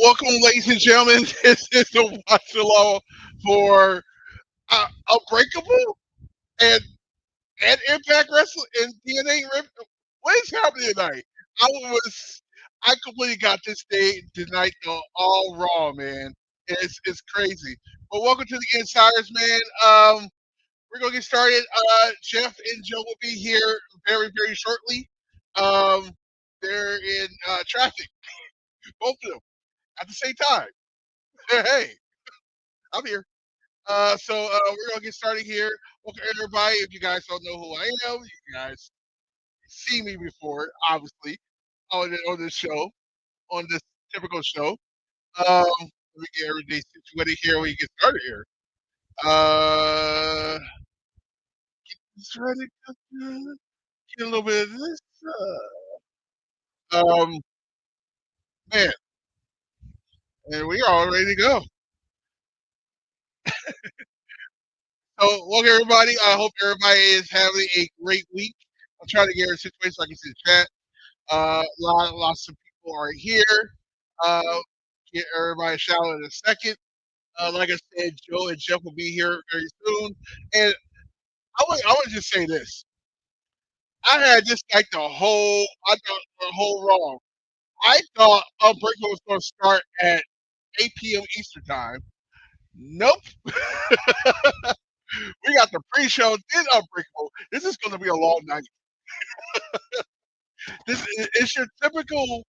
Welcome, ladies and gentlemen. This is the watch along for Unbreakable and Impact Wrestling and TNA. What is happening tonight? I was I completely got this day tonight all wrong, man. It's crazy. But welcome to the Insiders, man. We're gonna get started. Jeff and Joe will be here very shortly. Um, they're in traffic, both of them at the same time. Hey, I'm here. We're gonna get started here. Welcome everybody. If you guys don't know who I am, you guys see me before, obviously, on this show, on this typical show. Let me get everything situated here. We get started here. Uh, just ready to get a little bit of this. Um, Man, and we are all ready to go. So, welcome everybody. I hope everybody is having a great week. I'm trying to get a situation so I can see the chat. Lots of people are here. Uh, get everybody a shout out in a second. Like I said, Joe and Jeff will be here very soon. And I would just say this. I had just like I got the whole wrong. I thought Unbreakable was going to start at 8 p.m. Eastern time. Nope. We got the pre-show, then Unbreakable. This is going to be a long night. It's your typical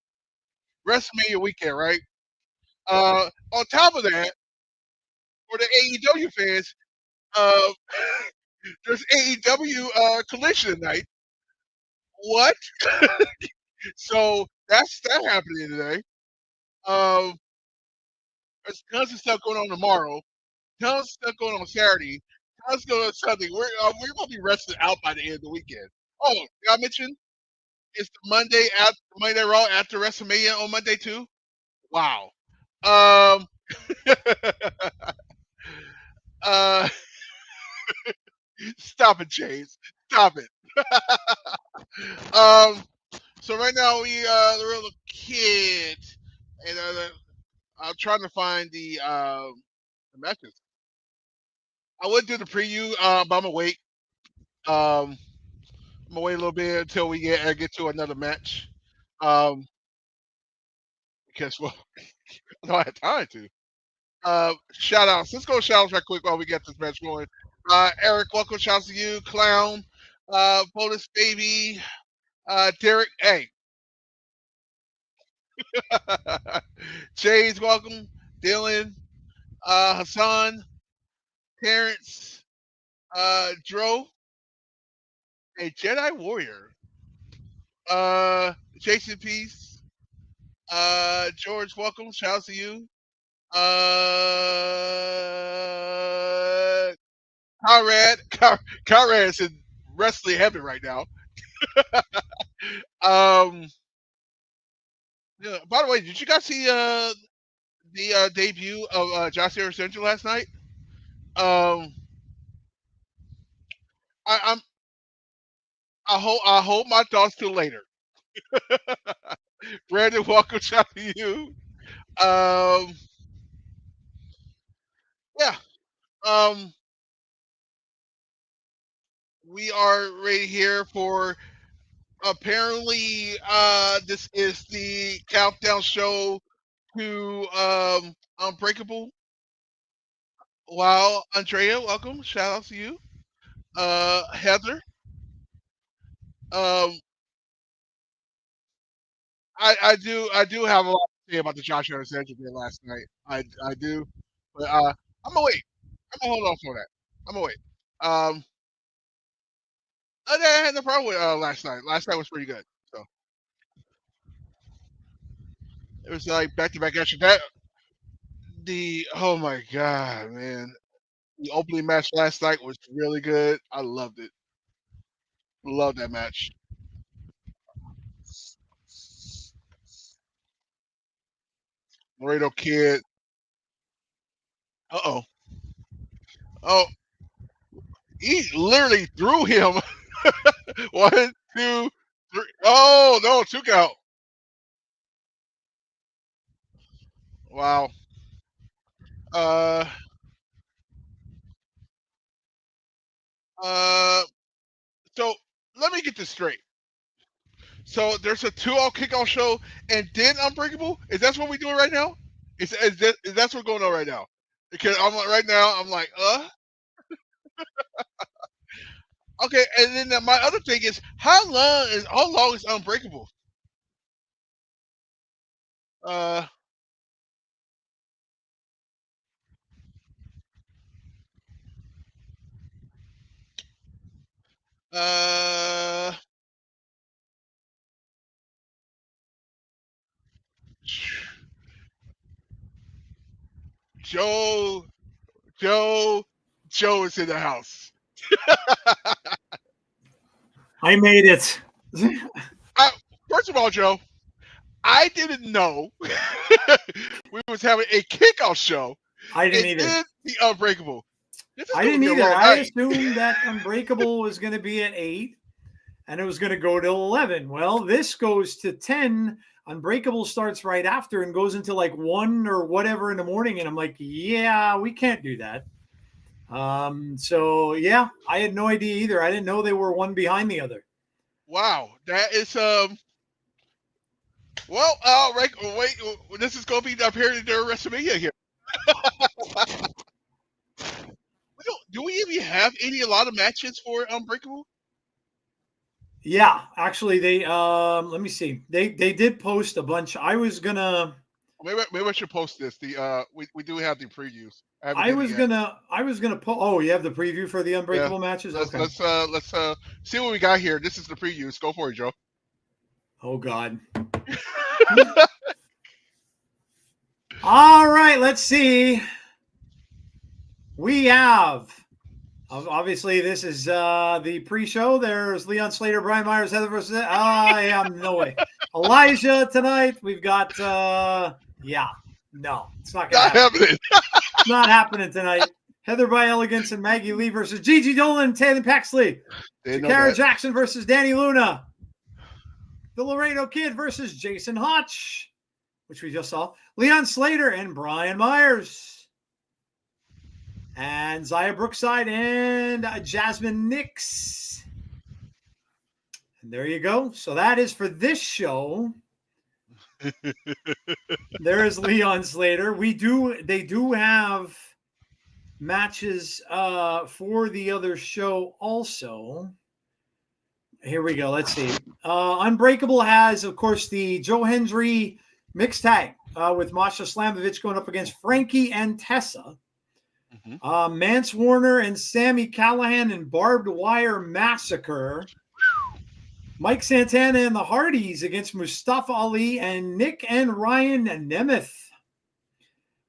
WrestleMania weekend, right? On top of that, for the AEW fans, uh, there's AEW collision tonight. What? So that happening today. Um, there's tons of stuff going on tomorrow. Tons of stuff going on Saturday. Tons going on Sunday. We're gonna be rested out by the end of the weekend. Oh, did I mention it's the Monday after Monday Raw after WrestleMania on Monday too? Wow. Um, uh, Stop it, Chase. Stop it. um, so right now the real kid, and I'm trying to find the matches. I would do the preview, but I'm gonna wait. Um, I'm gonna wait a little bit until we get to another match. Um, because well, I don't have time to. Shout outs. Let's go shout outs right quick while we get this match going. Eric, welcome. Shouts to you, Clown, Bonus Baby, Derek. Hey, James, welcome. Dylan, Hassan, Terrence, Dro, a Jedi Warrior, Jason Peace, George, welcome. Shout out to you. Uh, Conrad is in wrestling heaven right now. Um, yeah, by the way, did you guys see the debut of Josh Central last night? Um, I, I'm I hold my thoughts till later. Brandon, welcome to you. Um, yeah. Um, we are right here for apparently this is the countdown show to Unbreakable. Wow, Andrea, welcome. Shout out to you. Heather. Um, I do have a lot to say about the Josh Alexander game last night. I do, but I'm gonna wait. I'm gonna hold on for that. I'm gonna wait. I had no problem with last night. Last night was pretty good. So it was like back to back action. That the oh my god, man! The opening match last night was really good. I loved it. Love that match. Laredo Kid. Oh. Oh, he literally threw him. One, two, three. Oh no, 2 count. Wow. Uh, uh, so let me get this straight. So there's a 2-all kickoff show and then Unbreakable. Is that what we're doing right now? Is that's what's going on right now? Because I'm like right now. I'm like, okay. And then my other thing is, how long is Unbreakable? Uh, uh, Joe, Joe, Joe is in the house. I made it. I, First of all, Joe, I didn't know we was having a kickoff show I didn't and either. then the Unbreakable. This is I going to didn't be a either. long I night. assumed that Unbreakable was going to be at 8 and it was going to go till 11. Well, this goes to 10. Unbreakable starts right after and goes into like 1 or whatever in the morning. And I'm like, yeah, we can't do that. So yeah, I had no idea either. I didn't know they were one behind the other. Wow, that is well, right, wait, this is going to be appearing during WrestleMania here. Do we even have a lot of matches for Unbreakable? Yeah, actually, they let me see. They did post a bunch. I was gonna Maybe I should post this. We do have the previews. I haven't I did it was yet. gonna I was gonna put. Oh, you have the preview for the Yeah. Unbreakable matches. Let's Okay. see what we got here. This is the previews. Go for it, Joe. Oh God. All right, let's see. We have obviously this is the pre-show. There's Leon Slater, Brian Myers, Heather versus no way. Elijah tonight. We've got yeah. No, it's not gonna Not happen. happening. It's not happening tonight. Heather by Elegance and Maggie Lee versus Gigi Dolin, Tatum Paxley. Didn't know Jakara that. Jackson versus Dani Luna. The Laredo Kid versus Jason Hotch, which we just saw. Leon Slater and Brian Myers. And Xia Brookside and Jazmyn Nyx. And there you go. So that is for this show. There is Leon Slater. They do have matches for the other show also. Here we go. Let's see. Unbreakable has, of course, the Joe Hendry mixed tag with Masha Slamovich going up against Frankie and Tessa. Mm-hmm. Mance Warner and Sammy Callahan and Barbed Wire Massacre. Mike Santana and the Hardys against Mustafa Ali and Nick and Ryan Nemeth.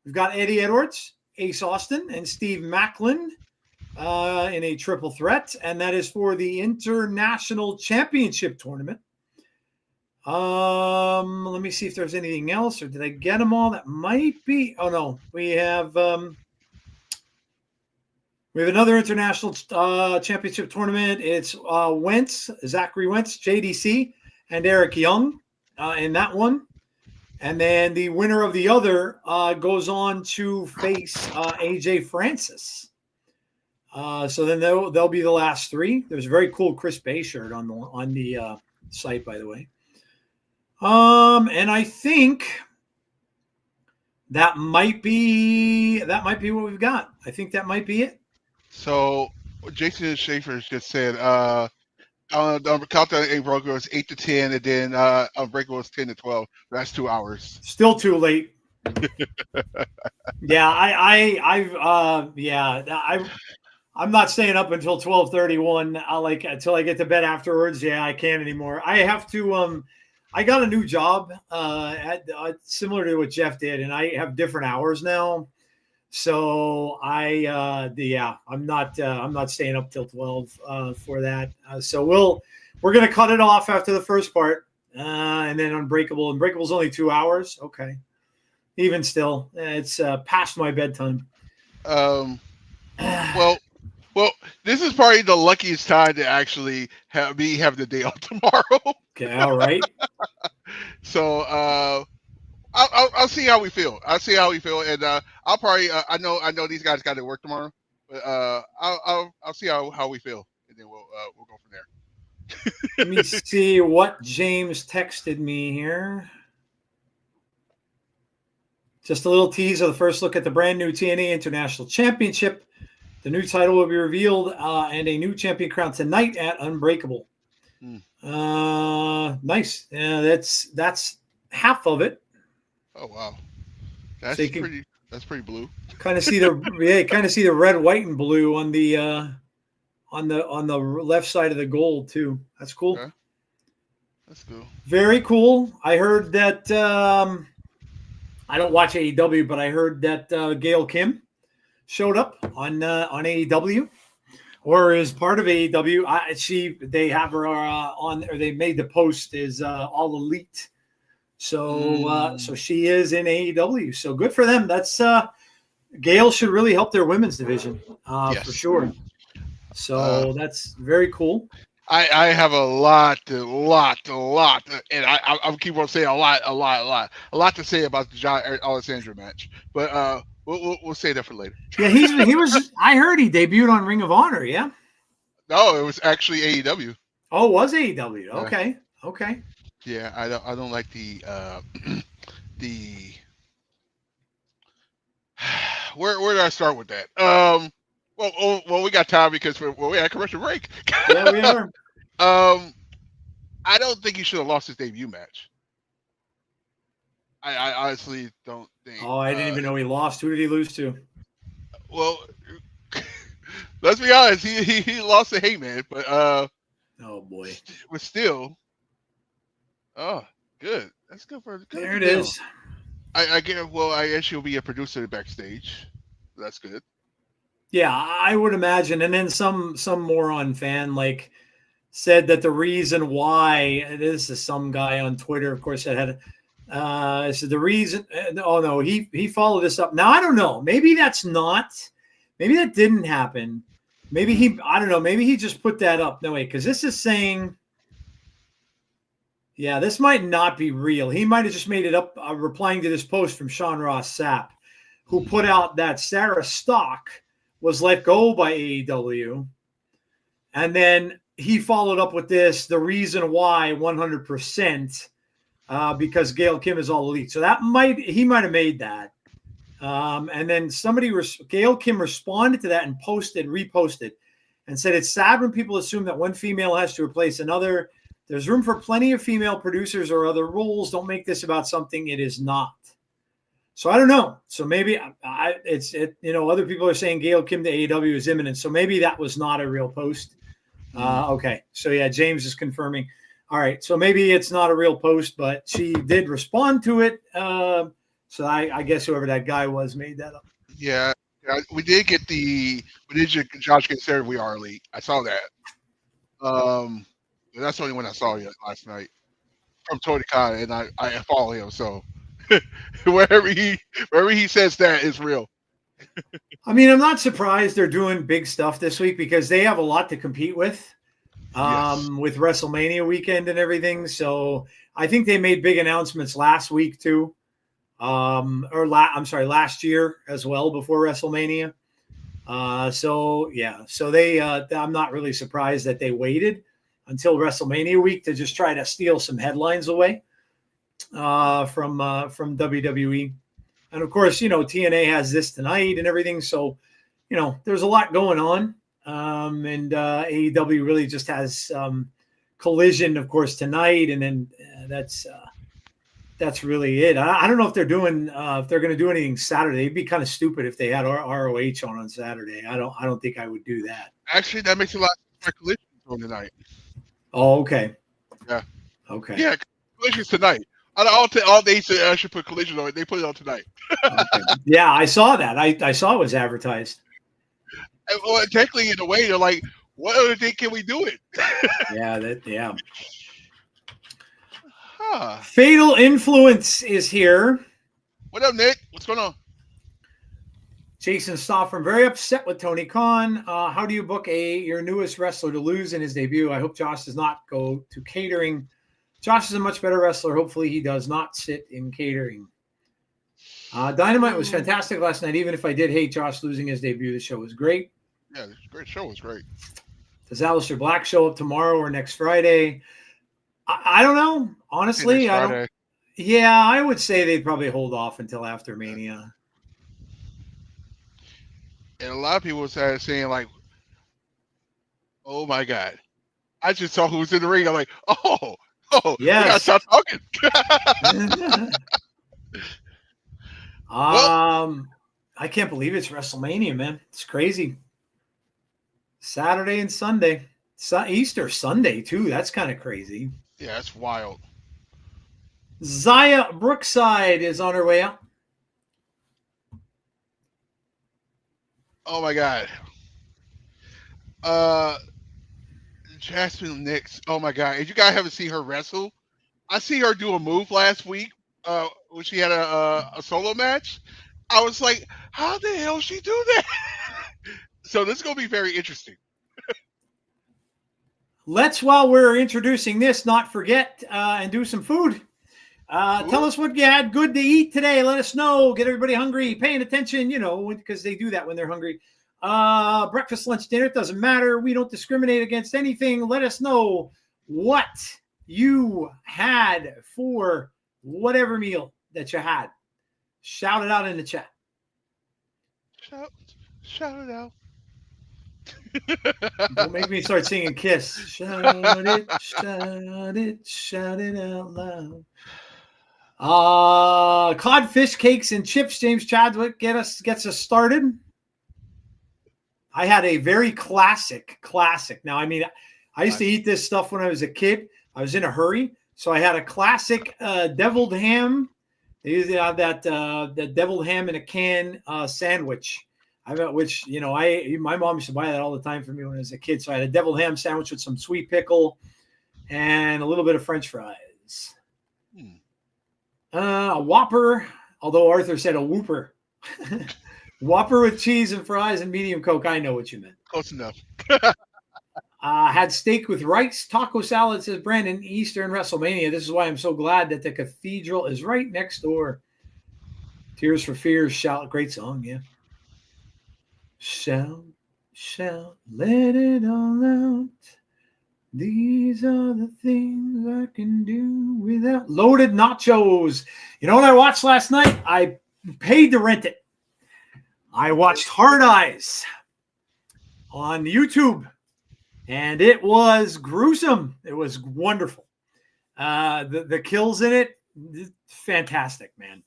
We've got Eddie Edwards, Ace Austin, and Steve Macklin in a triple threat, and that is for the International Championship Tournament. Let me see if there's anything else, or did I get them all? That might be. Oh no, we have another International Championship Tournament. It's Zachary Wentz, JDC, and Eric Young in that one. And then the winner of the other goes on to face AJ Francis. So then they'll be the last 3. There's a very cool Chris Bay shirt on the site, by the way. And I think that might be what we've got. I think that might be it. So Jason Schaefer just said the countdown Unbreakable was 8 to 10, and then Unbreakable was 10 to 12. That's 2 hours. Still too late. Yeah, I'm not staying up until 12:31. Until I get to bed afterwards. Yeah, I can't anymore. I have to. I got a new job similar to what Jeff did, and I have different hours now. So I'm not staying up till 12 for that. So we're gonna cut it off after the first part, and then Unbreakable. Unbreakable's only 2 hours. Okay, even still, it's past my bedtime. Well, this is probably the luckiest time to actually have the day off tomorrow. Okay, all right. So I'll see how we feel. I'll see how we feel, and I'll probably I know these guys got to work tomorrow, but I'll see how we feel, and then we'll go from there. Let me see what James texted me here. Just a little tease of the first look at the brand new TNA International Championship. The new title will be revealed and a new champion crowned tonight at Unbreakable. Nice. That's half of it. Oh wow, that's so pretty blue. Kind of see the red, white, and blue on the left side of the gold too. That's cool. Okay. That's cool. Very cool. I heard that. I don't watch AEW, but I heard that Gail Kim showed up on AEW, or is part of AEW. They have her on, or they made the post is All Elite. So she is in AEW. So good for them. That's Gail should really help their women's division for sure. So that's very cool. I have a lot, and I keep on saying a lot to say about the John Alexander match, but we'll say that for later. Yeah, he was. I heard he debuted on Ring of Honor. Yeah. No, it was actually AEW. Oh, it was AEW. Okay. Yeah. Okay. Yeah, I don't like the where did I start with that? Well, we got time because we're at commercial break. Yeah, we are. I don't think he should have lost his debut match. I honestly don't think. Oh, I didn't even know he lost. Who did he lose to? Well, let's be honest. He lost to Heyman, but oh boy, but still, good. That's good for. Good there it is. I get. Well, I guess you'll be a producer backstage. That's good. Yeah, I would imagine. And then some moron fan said that the reason why this is some guy on Twitter, of course, that had so the reason. Oh no, he followed this up. Now I don't know. Maybe that's not. Maybe that didn't happen. Maybe I don't know. Maybe he just put that up. No way, because this is saying. Yeah, this might not be real. He might have just made it up, replying to this post from Sean Ross Sapp, who put out that Sarah Stock was let go by AEW. And then he followed up with this, the reason why 100%, because Gail Kim is All Elite. So he might have made that. And then Gail Kim responded to that and reposted, and said, it's sad when people assume that one female has to replace another. There's room for plenty of female producers or other roles. Don't make this about something it is not. So I don't know. So maybe other people are saying Gail Kim to AEW is imminent. So maybe that was not a real post. Okay. So yeah, James is confirming. All right. So maybe it's not a real post, but she did respond to it. So I guess whoever that guy was made that up. Yeah. We did get Josh considered We Are Elite. I saw that. That's the only one I saw last night from Tony Khan, and I follow him. So wherever he says that is real. I mean, I'm not surprised they're doing big stuff this week because they have a lot to compete with, with WrestleMania weekend and everything. So I think they made big announcements last week too, last year as well before WrestleMania. So they I'm not really surprised that they waited until WrestleMania week to just try to steal some headlines away from WWE. And of course, TNA has this tonight and everything. So, there's a lot going on. And AEW really just has Collision, of course, tonight. And then that's really it. I don't know if they're doing if they're going to do anything Saturday. It'd be kind of stupid if they had ROH on Saturday. I don't think I would do that. Actually, that makes a lot of sense. Collision on tonight. Oh, okay. Yeah. Okay. Yeah, Collision's tonight. All they should put Collision on it. They put it on tonight. Okay. Yeah, I saw that. I saw it was advertised. Well, technically, in a way, they're like, what other thing can we do it? Yeah. Huh. Fatal Influence is here. What up, Nick? What's going on? Jason Stoffram, very upset with Tony Khan. How do you book your newest wrestler to lose in his debut? I hope Josh does not go to catering. Josh is a much better wrestler. Hopefully he does not sit in catering. Dynamite was fantastic last night. Even if I did hate Josh losing his debut, the show was great. Yeah, the great show was great. Does Aleister Black show up tomorrow or next Friday? I don't know. Honestly, I don't. Yeah, I would say they'd probably hold off until after Mania. And a lot of people started saying, like, oh my God. I just saw who was in the ring. I'm like, oh, yes. We gotta stop talking. I can't believe it's WrestleMania, man. It's crazy. Saturday and Sunday. Easter Sunday, too. That's kind of crazy. Yeah, that's wild. Xia Brookside is on her way out. Oh my God. Jazmyn Nyx. Oh my God. If you guys haven't seen her wrestle, I see her do a move last week when she had a solo match. I was like, how the hell she do that? So this is going to be very interesting. Let's, while we're introducing this, not forget and do some food. Tell us what you had good to eat today. Let us know. Get everybody hungry, paying attention, because they do that when they're hungry. Breakfast, lunch, dinner, it doesn't matter. We don't discriminate against anything. Let us know what you had for whatever meal that you had. Shout it out in the chat. Shout it out. Don't make me start singing Kiss. Shout it, shout it, shout it out loud. Codfish cakes and chips. James Chadwick gets us started. I had a very classic. Now, I mean, I used to eat this stuff when I was a kid. I was in a hurry, so I had a classic deviled ham. They usually have that deviled ham in a can sandwich. Which my mom used to buy that all the time for me when I was a kid. So I had a deviled ham sandwich with some sweet pickle and a little bit of French fries. A Whopper, although Arthur said a Whooper. Whopper with cheese and fries and medium Coke. I know what you meant. Close enough. Had steak with rice, taco salad, says Brandon, Easter and WrestleMania. This is why I'm so glad that the cathedral is right next door. Tears for Fears, shout. Great song, yeah. Shout, shout, let it all out. These are the things I can do without. Loaded nachos. You know what I watched last night? I paid to rent it. I watched Hard Eyes on YouTube, and it was gruesome. It was wonderful. The kills in it, fantastic, man.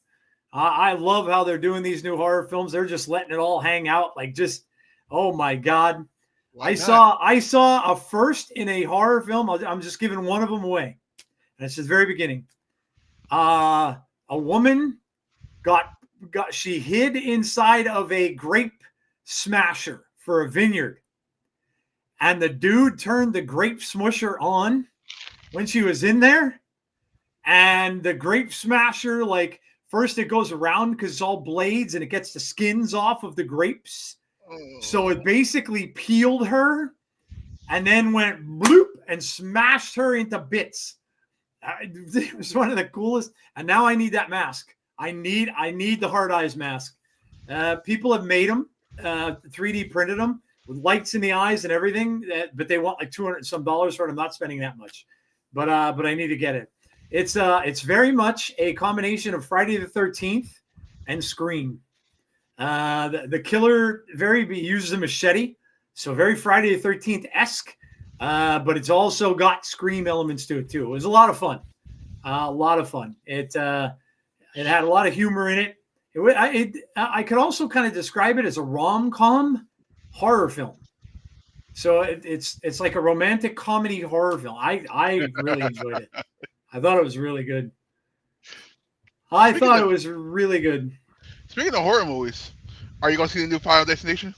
I love how they're doing these new horror films. They're just letting it all hang out. Like, just, oh my God. I saw a first in a horror film. I'm just giving one of them away. And it's the very beginning. A woman she hid inside of a grape smasher for a vineyard. And the dude turned the grape smusher on when she was in there. And the grape smasher, like, first it goes around because it's all blades and it gets the skins off of the grapes. So it basically peeled her and then went bloop and smashed her into bits. It was one of the coolest. And now I need that mask. I need the Hard Eyes mask. People have made them, 3D printed them with lights in the eyes and everything. But they want like $200 some for it. I'm not spending that much. But I need to get it. It's very much a combination of Friday the 13th and Scream. The killer uses a machete, so very Friday the 13th-esque, but it's also got Scream elements to it too. It was a lot of fun. It had a lot of humor in it. I could also kind of describe it as a rom-com horror film. So it's like a romantic comedy horror film. I really enjoyed it. I thought it was really good. It was really good. Speaking of horror movies, are you going to see the new Final Destination?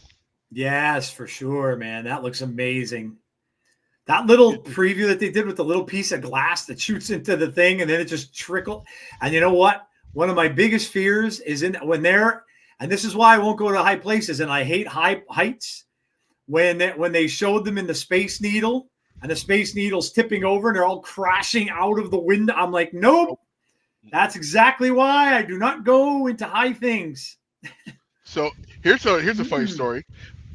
Yes, for sure, man. That looks amazing. That little preview that they did with the little piece of glass that shoots into the thing and then it just trickled. And you know what? One of my biggest fears is and this is why I won't go to high places and I hate high heights. When they showed them in the Space Needle and the Space Needle's tipping over and they're all crashing out of the window. I'm like, nope. That's exactly why I do not go into high things. So here's a funny story.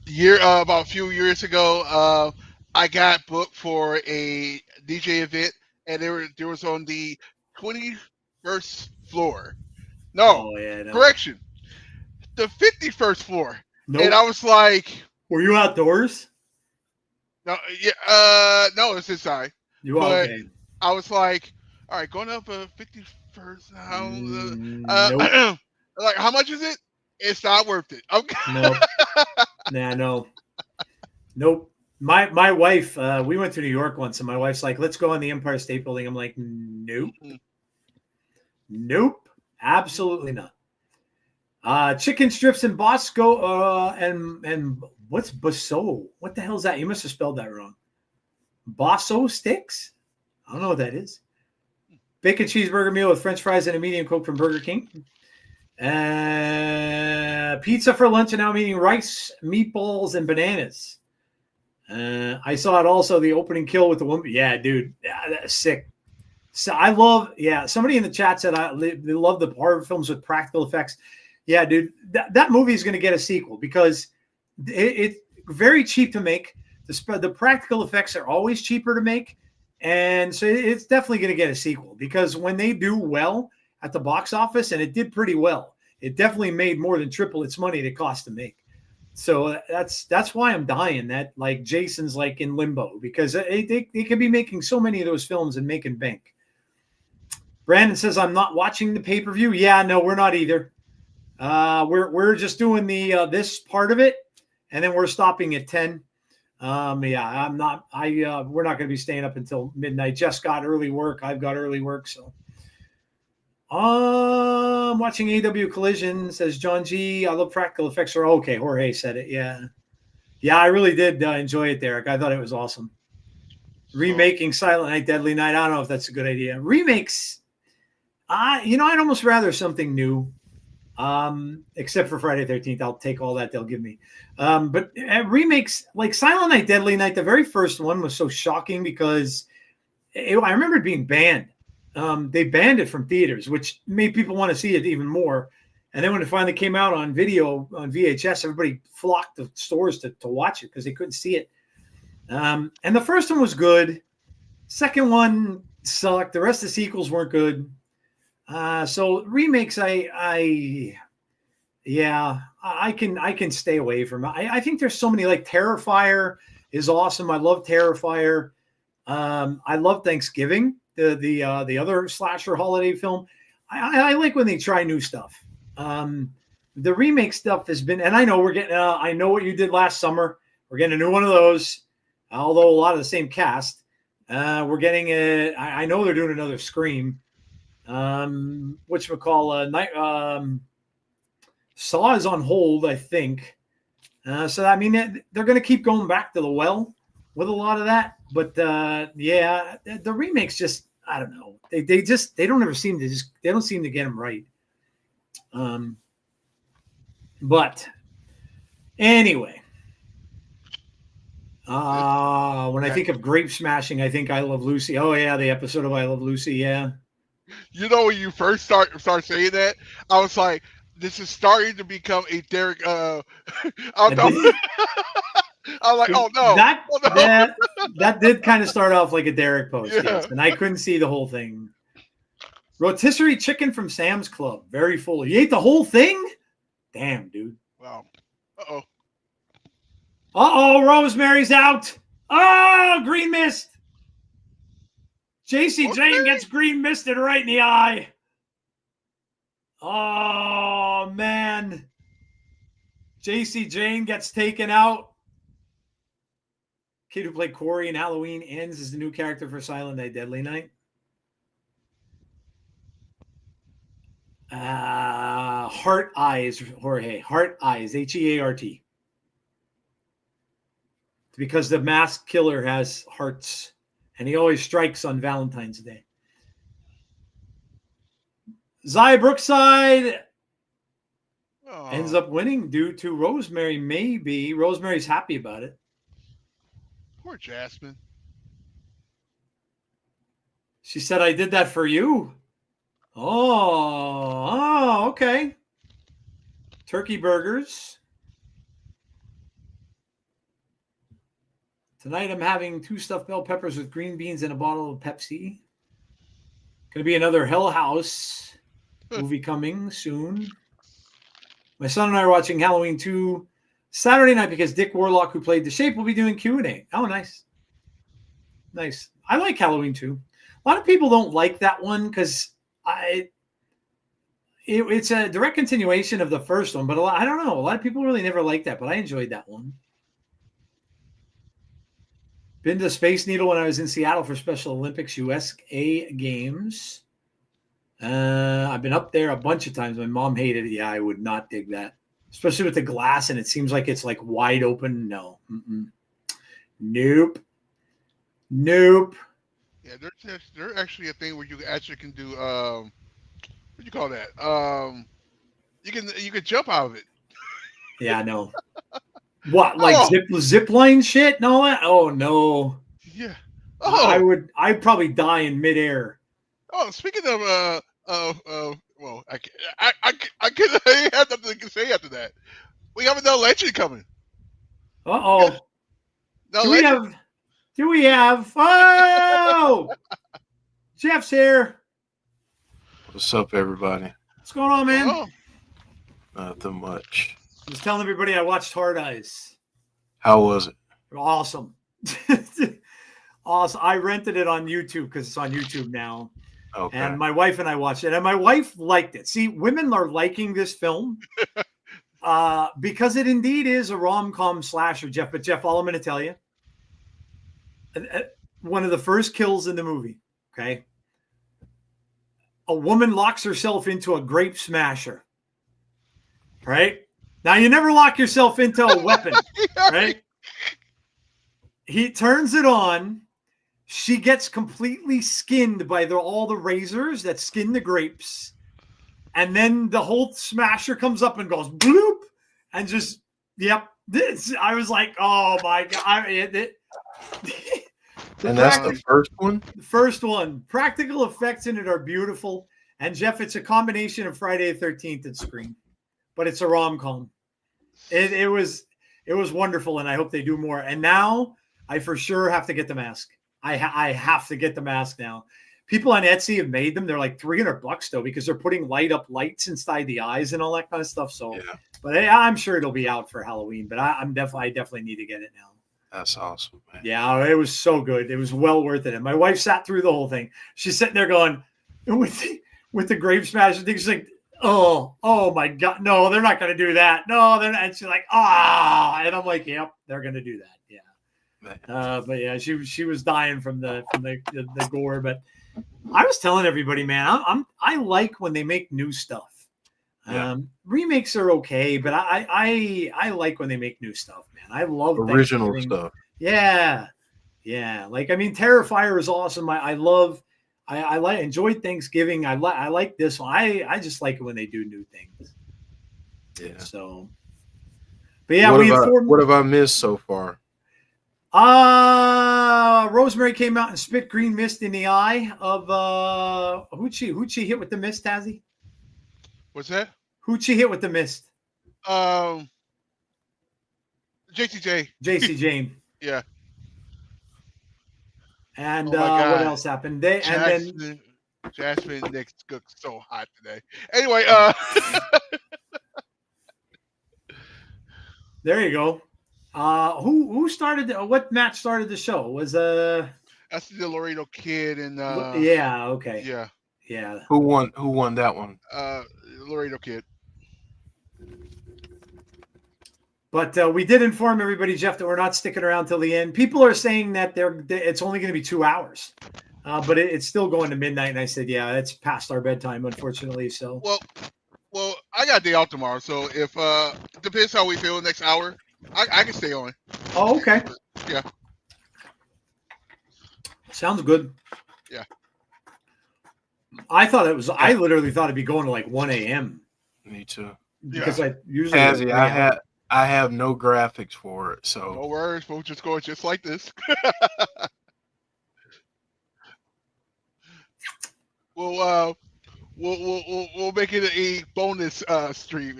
About a few years ago, I got booked for a DJ event, and there was on the 21st floor. No, Oh yeah, no. correction, the 51st floor. And Nope. I was like, Were you outdoors? no, yeah, no, it's inside. You But okay? I was like, all right, going up a 51st. Nope. Like, how much is it? It's not worth it. Okay. Nope. Nah, no. Nope. My wife, we went to New York once, and my wife's like, "Let's go on the Empire State Building." I'm like, "Nope, nope, absolutely not." Chicken strips and Bosco, and what's Basso? What the hell is that? You must have spelled that wrong. Basso sticks? I don't know what that is. Bacon cheeseburger meal with French fries and a medium Coke from Burger King. Pizza for lunch, and now I'm eating rice, meatballs, and bananas. I saw it also, the opening kill with the woman. Yeah, dude. Yeah, that's sick. So I love, somebody in the chat said they love the horror films with practical effects. Yeah, dude, that movie is going to get a sequel because it's very cheap to make. The practical effects are always cheaper to make. And so it's definitely going to get a sequel because when they do well at the box office, and it did pretty well, it definitely made more than triple its money it cost to make. So that's why I'm dying that like Jason's like in limbo because they could be making so many of those films and making bank. Brandon says I'm not watching the pay-per-view. Yeah, no, we're not either. We're just doing the this part of it, and then we're stopping at 10. I'm not. We're not going to be staying up until midnight. Jess got early work. I've got early work, so. I'm watching AW Collision, says John G. I love practical effects. Okay, Jorge said it. Yeah, I really did enjoy it, Derek. I thought it was awesome. Remaking Silent Night, Deadly Night. I don't know if that's a good idea. Remakes. I'd almost rather something new. Except for Friday 13th, I'll take all that they'll give me. But remakes like Silent Night, Deadly Night, the very first one was so shocking because I remember it being banned. They banned it from theaters, which made people want to see it even more. And then when it finally came out on video, on VHS, everybody flocked to stores to watch it because they couldn't see it. And the first one was good. Second one sucked. The rest of the sequels weren't good. So remakes, I can stay away from it. I think there's so many, like Terrifier is awesome. I love Terrifier. I love Thanksgiving, the other slasher holiday film. I like when they try new stuff. The remake stuff has been, and I know we're getting. I Know What You Did Last Summer. We're getting a new one of those, although a lot of the same cast. We're getting it. I know they're doing another Scream. Saw is on hold, I think. So I mean, they're going to keep going back to the well with a lot of that. But the remakes just, I don't know. They don't seem to get them right. But anyway, when I think of grape smashing, I think I Love Lucy. Oh yeah, the episode of I Love Lucy. Yeah. When you first start saying that, I was like, this is starting to become a Derek. I don't know. I was like, oh no. That did kind of start off like a Derek post, yeah. Yes, and I couldn't see the whole thing. Rotisserie chicken from Sam's Club, very full. You ate the whole thing? Damn, dude. Wow. Uh-oh. Rosemary's out. Oh, green mist. JC Jane gets green misted right in the eye. Oh, man. JC Jane gets taken out. Kid who played Corey in Halloween Ends is the new character for Silent Night, Deadly Night. Heart Eyes, Jorge. Heart Eyes, Heart. Because the masked killer has hearts, and he always strikes on Valentine's Day. Xia Brookside ends up winning due to Rosemary, maybe. Rosemary's happy about it. Poor Jazmyn. She said, I did that for you. Okay. Turkey burgers. Tonight I'm having 2 stuffed bell peppers with green beans and a bottle of Pepsi. Going to be another Hell House movie coming soon. My son and I are watching Halloween 2 Saturday night because Dick Warlock, who played The Shape, will be doing Q&A. Oh, nice. Nice. I like Halloween 2. A lot of people don't like that one because it's a direct continuation of the first one, but I don't know. A lot of people really never like that, but I enjoyed that one. Been to Space Needle when I was in Seattle for Special Olympics USA Games. I've been up there a bunch of times. My mom hated it. Yeah, I would not dig that, especially with the glass and it seems like it's like wide open. No, nope. Yeah, there's actually a thing where you actually can do what do you call that? You can jump out of it. Yeah, no. What, like zip line shit and all that? Oh no. Yeah. I'd probably die in midair. Oh, speaking of well, I have nothing to say after that. We have another legend coming. Uh-oh. No Do legend. we have? Oh! Jeff's here. What's up, everybody? What's going on, man? Oh. Nothing much. I was telling everybody I watched Hard Eyes. How was it? Awesome. Awesome. I rented it on YouTube because it's on YouTube now. Okay. And my wife and I watched it, and my wife liked it. See, women are liking this film because it indeed is a rom-com slasher, Jeff. But Jeff, all I'm going to tell you, one of the first kills in the movie, okay? A woman locks herself into a grape smasher, right? Now, you never lock yourself into a weapon, right? He turns it on. She gets completely skinned by all the razors that skin the grapes. And then the whole smasher comes up and goes bloop and just, yep. I was like, oh my God. And that's the first one? The first one. Practical effects in it are beautiful. And Jeff, it's a combination of Friday the 13th and Scream, but it's a rom-com. It was wonderful, and I hope they do more. And now I for sure have to get the mask. I have to get the mask now. People on Etsy have made them. They're like $300 though, because they're putting lights inside the eyes and all that kind of stuff. So, yeah. But I'm sure it'll be out for Halloween. But I definitely need to get it now. That's awesome, man. Yeah, it was so good. It was well worth it. And my wife sat through the whole thing. She's sitting there going with the grape smash thing. She's like, oh my God, no, they're not going to do that. No, they're not. And she's like, and I'm like, yep, they're going to do that. Yeah. But yeah, she was dying from the gore. But I was telling everybody, man, I like when they make new stuff. Yeah. Remakes are okay, but I like when they make new stuff, man. I love original stuff. Yeah. Like, I mean, Terrifier is awesome. I enjoyed Thanksgiving. I like this one. I just like it when they do new things. Yeah. So, but yeah, what have I missed so far? Rosemary came out and spit green mist in the eye of who'd she hit with the mist, Tazzy? What's that? Who'd she hit with the mist? JC Jane. Yeah. And what else happened? Jazmyn Nyx looks so hot today. Anyway, there you go. Who started? What match started the show? Was that's the Laredo Kid and yeah, okay, yeah. Who won that one? Laredo Kid. But we did inform everybody, Jeff, that we're not sticking around till the end. People are saying that it's only going to be 2 hours, but it's still going to midnight. And I said, yeah, it's past our bedtime, unfortunately. So well, I got a day off tomorrow, so if depends how we feel next hour, I can stay on. Oh, okay. Yeah. Sounds good. Yeah. I literally thought it'd be going to like 1 a.m. Me too. Because I usually I have no graphics for it, so no worries. We'll just go just like this. Well, we'll make it a bonus stream.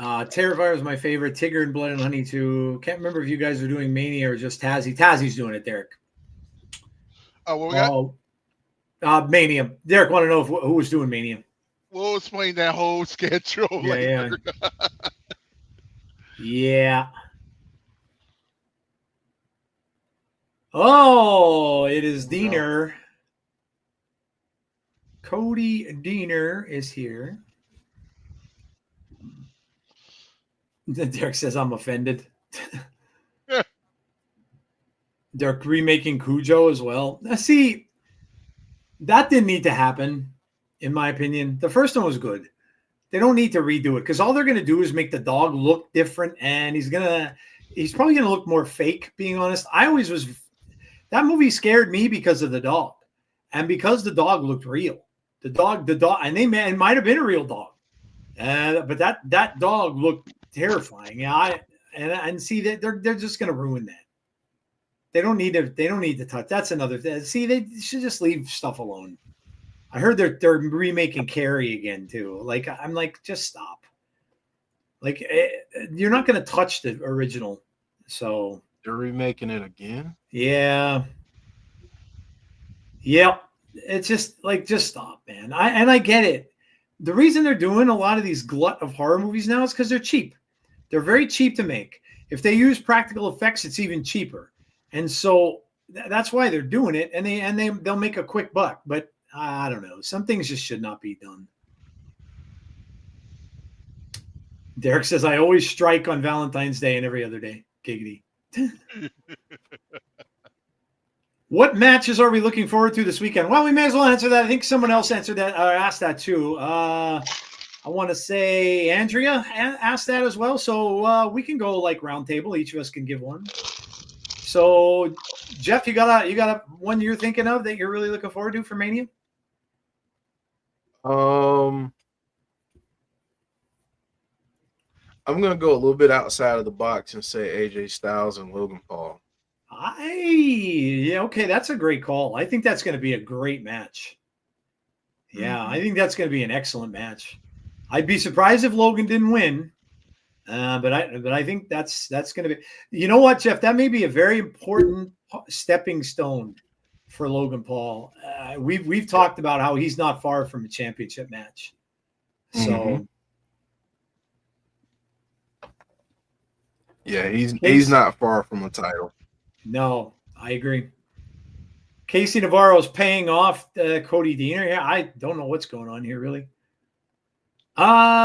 Terrifier is my favorite. Tigger and Blood and Honey too. Can't remember if you guys are doing Mania or just Tazzy. Tazzy's doing it, Derek. What we got? Mania. Derek want to know who was doing Mania. We'll explain that whole schedule later. Yeah. Oh, it is Diener. Cody Diener is here. Derek says I'm offended. They're remaking Cujo as well. See, that didn't need to happen, in my opinion. The first one was good. They don't need to redo it because all they're going to do is make the dog look different, and he's probably going to look more fake, being honest. That movie scared me because of the dog and because the dog looked real. The dog, and it might have been a real dog. But that dog looked terrifying. Yeah, and see that they're just going to ruin that. They don't need to touch. That's another thing. See, they should just leave stuff alone. I heard they're remaking Carrie again too. Like I'm like, just stop. Like you're not going to touch the original. So they're remaking it again. Yeah. Yep. It's just stop, man. I get it. The reason they're doing a lot of these glut of horror movies now is because they're cheap. They're very cheap to make. If they use practical effects, it's even cheaper. And so that's why they're doing it. And they'll make a quick buck. But I don't know. Some things just should not be done. Derek says, I always strike on Valentine's Day and every other day. Giggity. What matches are we looking forward to this weekend? Well, we may as well answer that. I think someone else answered that or asked that too. I want to say Andrea asked that as well. So we can go like round table. Each of us can give one. So Jeff, you got a one you're thinking of that you're really looking forward to for Mania? I'm gonna go a little bit outside of the box and say AJ Styles and Logan Paul. Okay, that's a great call. I think that's going to be a great match. Yeah, I think that's going to be an excellent match. I'd be surprised if Logan didn't win, but I think that's going to be. You know what, Jeff? That may be a very important stepping stone for Logan Paul. We've talked about how he's not far from a championship match. So. Yeah, he's not far from a title. No, I agree. Casey Navarro's paying off Cody Diener. Yeah, I don't know what's going on here, really. Tazzy,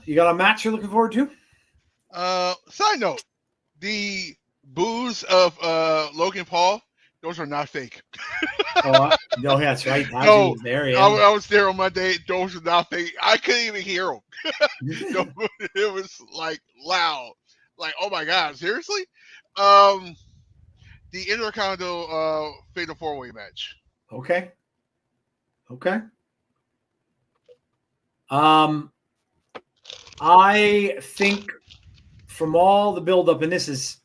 you got a match you're looking forward to? Side note, the boos of Logan Paul, those are not fake. No, that's right. Tazzy was there. Yeah. I was there on Monday. Those are not fake. I couldn't even hear them. It was like loud. Like, oh my God, seriously? The Intercontinental Fatal 4-Way match. Okay. I think from all the buildup, and this is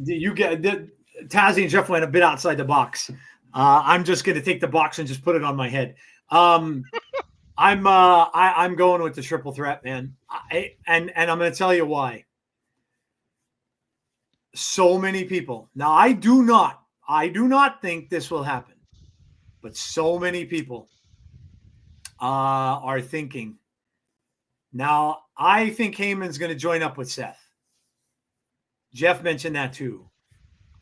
Tazzy and Jeff went a bit outside the box. I'm just going to take the box and just put it on my head. I'm going with the triple threat, man. And I'm going to tell you why. So many people. Now, I do not think this will happen, but so many people are thinking. Now, I think Heyman's going to join up with Seth. Jeff mentioned that too.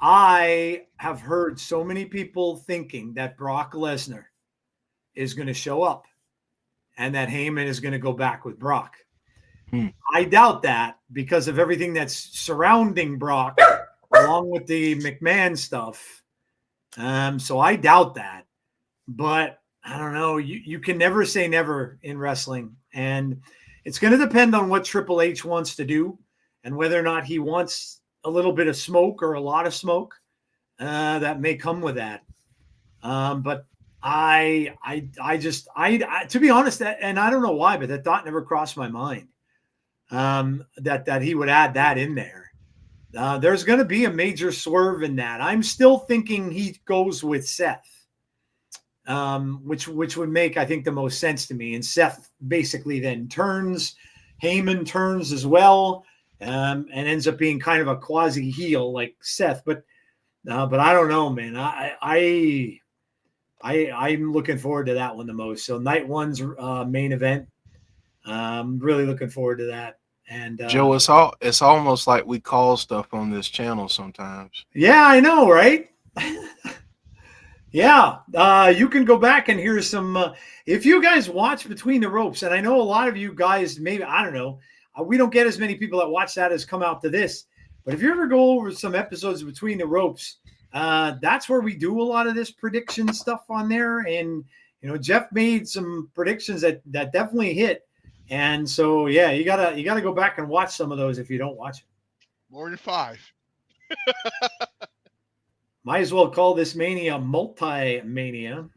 I have heard so many people thinking that Brock Lesnar is going to show up and that Heyman is going to go back with Brock. I doubt that because of everything that's surrounding Brock along with the McMahon stuff. So I doubt that. But I don't know. You can never say never in wrestling. And it's going to depend on what Triple H wants to do and whether or not he wants a little bit of smoke or a lot of smoke that may come with that. But I to be honest, and I don't know why, but that thought never crossed my mind. That he would add that in there. There's going to be a major swerve in that. I'm still thinking he goes with Seth, which would make, I think, the most sense to me. And Seth basically then turns. Heyman turns as well, and ends up being kind of a quasi heel like Seth. But I don't know, man. I'm looking forward to that one the most. So night one's main event. I'm really looking forward to that. And Joe, it's almost like we call stuff on this channel sometimes. Yeah, I know, right? Yeah, you can go back and hear some. If you guys watch Between the Ropes, and I know a lot of you guys, maybe, I don't know, we don't get as many people that watch that as come out to this. But if you ever go over some episodes of Between the Ropes, that's where we do a lot of this prediction stuff on there. And, Jeff made some predictions that definitely hit. And so, yeah, you gotta go back and watch some of those if you don't watch it. More than 5. Might as well call this mania multi-mania.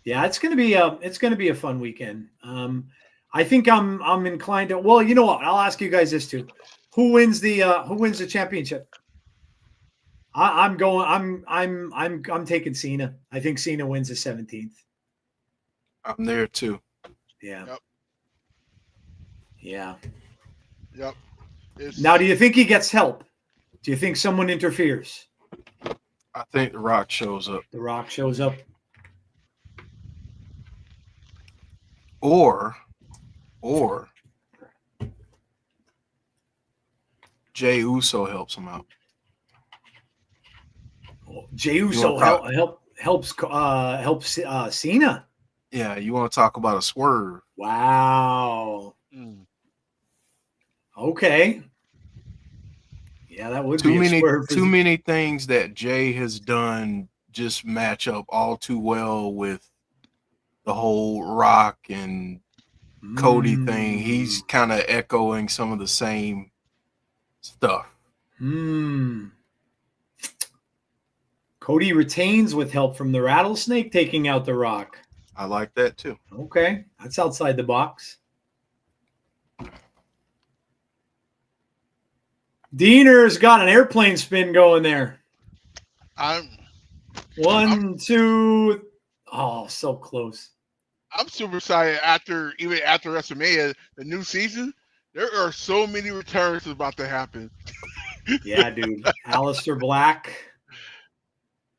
Yeah, it's gonna be a fun weekend. I think I'm inclined to. Well, you know what? I'll ask you guys this too: Who wins the championship? I'm taking Cena. I think Cena wins the 17th. I'm there too. Yeah. Yep. Yeah. Yep. Now, do you think he gets help? Do you think someone interferes? I think The Rock shows up. The Rock shows up. Or Jey Uso helps him out. Jey Uso helps Cena. Yeah, you want to talk about a swerve? Wow. Okay. Yeah, that would be a swerve. Too many things that Jey has done just match up all too well with the whole Rock and Cody thing. He's kind of echoing some of the same stuff. Cody retains with help from the Rattlesnake taking out the Rock. I like that too. Okay, that's outside the box. Diener's got an airplane spin going there. One, two. Oh, so close. I'm super excited even after WrestleMania, the new season. There are so many returns about to happen. Yeah, dude. Aleister Black.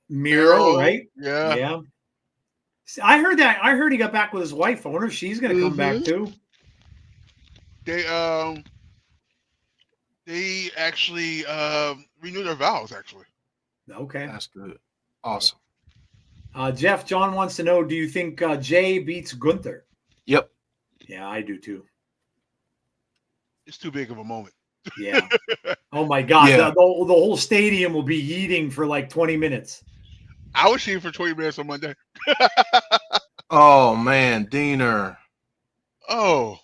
Miro, right? Yeah. Yeah. I heard that. I heard he got back with his wife. I wonder if she's going to come back too. They actually renewed their vows, actually. Okay. That's good. Awesome. Jeff, John wants to know, do you think Jay beats Gunther? Yep. Yeah, I do too. It's too big of a moment. Yeah. Oh, my God. Yeah. The whole stadium will be eating for like 20 minutes. I was shooting for 20 minutes on Monday. Oh, man. Diener. Oh.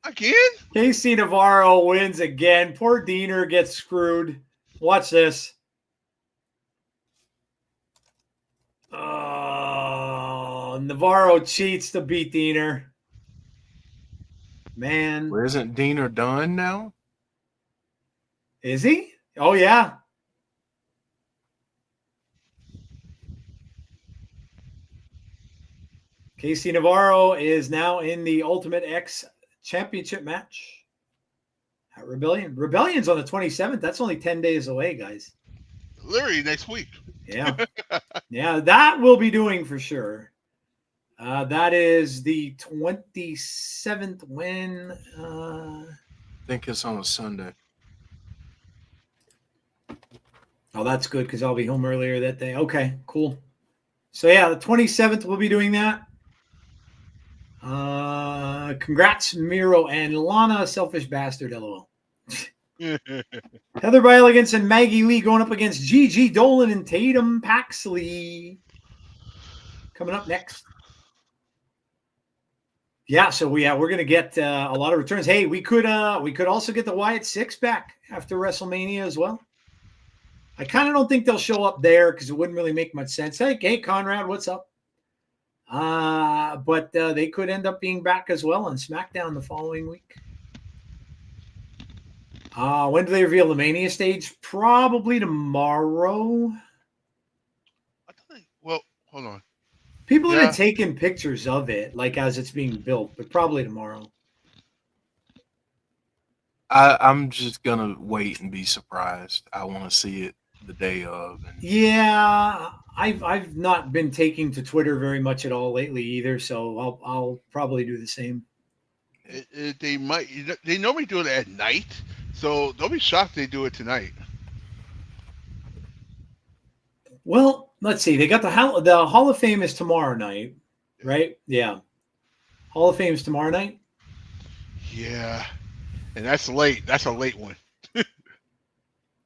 Again? Casey Navarro wins again. Poor Diener gets screwed. Watch this. Navarro cheats to beat Diener. Man. Well, isn't Diener done now? Is he? Oh, yeah. Casey Navarro is now in the Ultimate X Championship match at Rebellion. Rebellion's on the 27th. That's only 10 days away, guys. Literally next week. Yeah. Yeah, that we'll be doing for sure. That is the 27th when? I think it's on a Sunday. Oh, that's good because I'll be home earlier that day. Okay, cool. So, yeah, the 27th we'll be doing that. Congrats, Miro and Lana, selfish bastard, LOL. Heather by Elegance and Maggie Lee going up against Gigi, Dolin, and Tatum Paxley. Coming up next. Yeah, so we're gonna get a lot of returns. Hey, we could also get the Wyatt Six back after WrestleMania as well. I kind of don't think they'll show up there because it wouldn't really make much sense. Hey, Conrad, what's up? But they could end up being back as well on SmackDown the following week. When do they reveal the Mania stage? Probably tomorrow. Well, hold on. People have Yeah. been taking pictures of it, like as it's being built, but probably tomorrow. I'm just gonna wait and be surprised. I want to see it the day of. And Yeah, I've not been taking to Twitter very much at all lately either, so I'll probably do the same. They might. They normally do it at night, so don't be shocked they do it tonight. Well, let's see. They got the Hall of Fame is tomorrow night, right? Yeah, Hall of Fame is tomorrow night. Yeah, and that's late. That's a late one.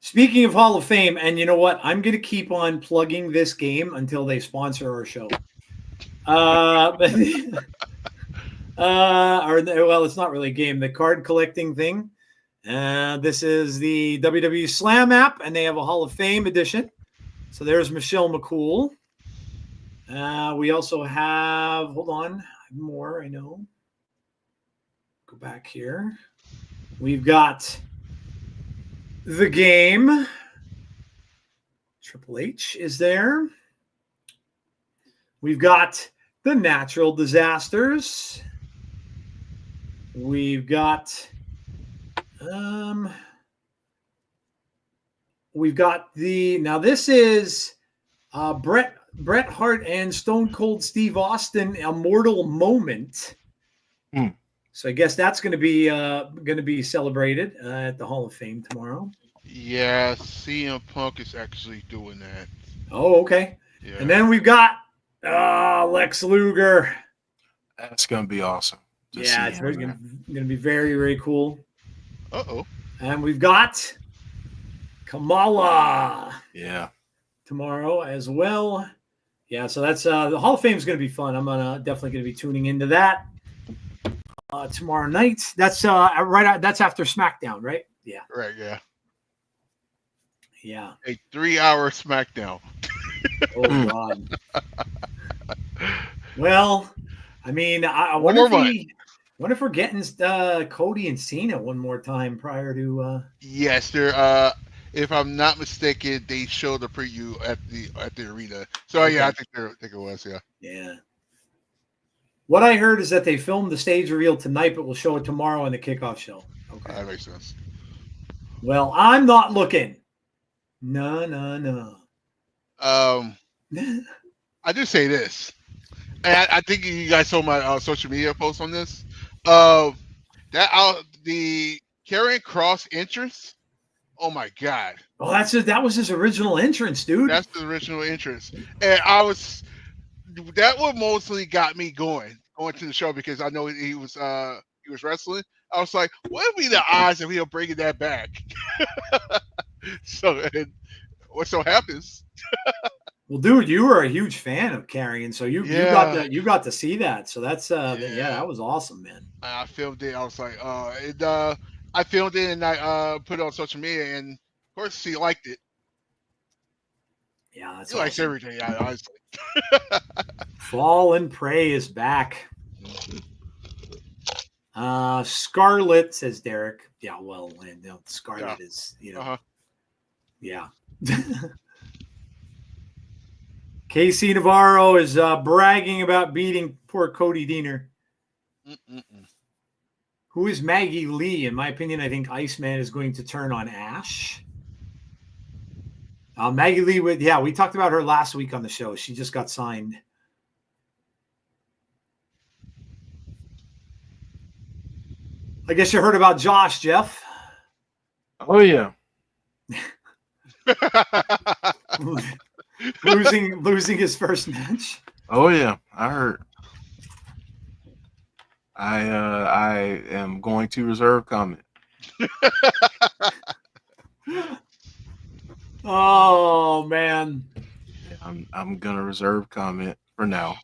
Speaking of Hall of Fame, and you know what? I'm going to keep on plugging this game until they sponsor our show. Or well, it's not really a game. The card collecting thing. This is the WWE Slam app, and they have a Hall of Fame edition. So there's Michelle McCool. We also have. Hold on, more. I know. Go back here. We've got the Game. Triple H is there. We've got the Natural Disasters. We've got now this is Bret Hart and Stone Cold Steve Austin, a mortal moment. So I guess that's going to be celebrated at the Hall of Fame tomorrow. Yeah, CM Punk is actually doing that. Oh, okay. Yeah. And then we've got Lex Luger. that's gonna be awesome. Yeah, it's going to be very, very cool. Uh-oh. And we've got Kamala. Yeah. Tomorrow as well. Yeah, so that's the Hall of Fame is going to be fun. I'm definitely going to be tuning into that tomorrow night. That's that's after SmackDown, right? Yeah. Right. Yeah. Yeah. A 3-hour SmackDown. Oh God. Well, I mean, I wonder if we're getting Cody and Cena one more time prior to. Yes, they're. If I'm not mistaken, they showed the preview at the arena. So okay. Yeah, I think it was. Yeah. Yeah. What I heard is that they filmed the stage reveal tonight, but we'll show it tomorrow in the kickoff show. Okay. That makes sense. Well, I'm not looking. No. I do say this, and I think you guys saw my social media post on this. The Karrion Kross entrance. Oh my God! Oh, that was his original entrance, dude. That's the original entrance, and that what mostly got me going to the show because I know he was wrestling. I was like, what would be the odds of him bringing that back? So happens. Well, dude, you were a huge fan of Karrion, so you got to see that. So that's that was awesome, man. I filmed it. I was like, I filmed it and I put it on social media, and of course she liked it. Yeah, that's he likes everything. Yeah, honestly. Fall and Pray is back. Scarlett, says Derek. Yeah, well, Scarlett is, yeah. KC Navarro is bragging about beating poor Cody Deaner. Who is Maggie Lee? In my opinion, I think Iceman is going to turn on Ash. Maggie Lee, we talked about her last week on the show. She just got signed. I guess you heard about Josh, Jeff. Oh, yeah. losing his first match. Oh, yeah. I heard. I am going to reserve comment. Oh man, I'm gonna reserve comment for now,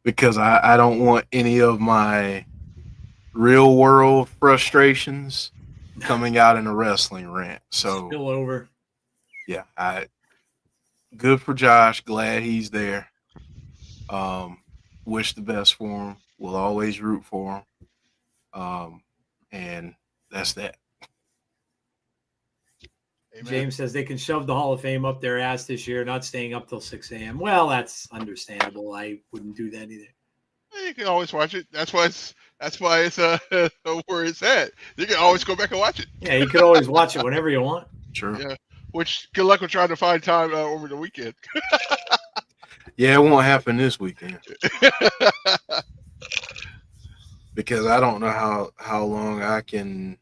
because I don't want any of my real world frustrations coming out in a wrestling rant. So spill over. Yeah, good for Josh. Glad he's there. Wish the best for him. We'll always root for him. And that's that. Amen. James says they can shove the Hall of Fame up their ass this year, not staying up till 6 a.m. Well, that's understandable. I wouldn't do that either. You can always watch it. That's why it's where it's at. You can always go back and watch it. Yeah, you could always watch it whenever you want. Sure. Yeah. Which good luck with trying to find time over the weekend. Yeah, it won't happen this weekend. Because I don't know how long I can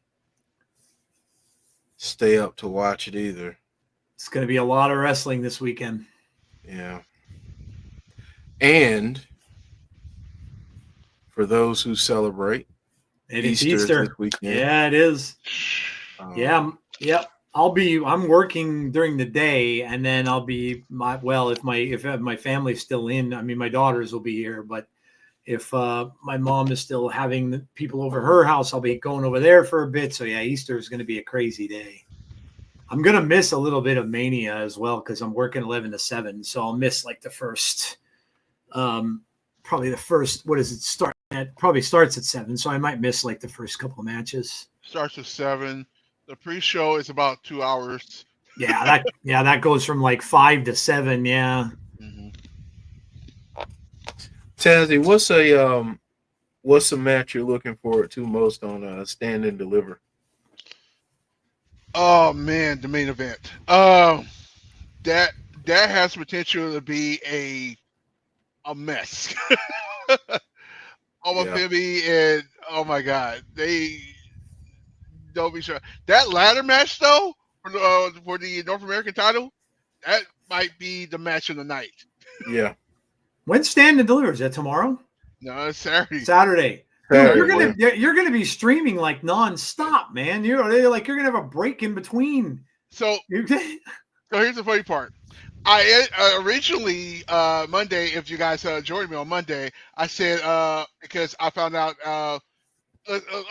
stay up to watch it either. It's going to be a lot of wrestling this weekend. Yeah. And for those who celebrate, It's Easter this weekend. Yeah, it is. Yep. I'm working during the day, and then I'll be if my family's still in, I mean, my daughters will be here, but if my mom is still having people over her house, I'll be going over there for a bit. So yeah, Easter is going to be a crazy day. I'm going to miss a little bit of Mania as well, because I'm working 11 to 7. So I'll miss like the first, probably the first, what does it start at? Probably starts at 7. So I might miss like the first couple of matches. Starts at 7. The pre-show is about 2 hours. Yeah, that goes from like 5 to 7. Yeah. Mm-hmm. Tazzy, what's a match you're looking forward to most on Stand and Deliver? Oh man, the main event. That has potential to be a mess. Almost gonna be, and oh my god, they don't be sure. That ladder match though for the North American title, that might be the match of the night. Yeah. When's Stand and Deliver? Is that tomorrow? No, it's Saturday. Saturday. Dude, you're gonna be streaming like nonstop, man. You're gonna have a break in between. So here's the funny part. I originally Monday, if you guys joined me on Monday, I said because I found out.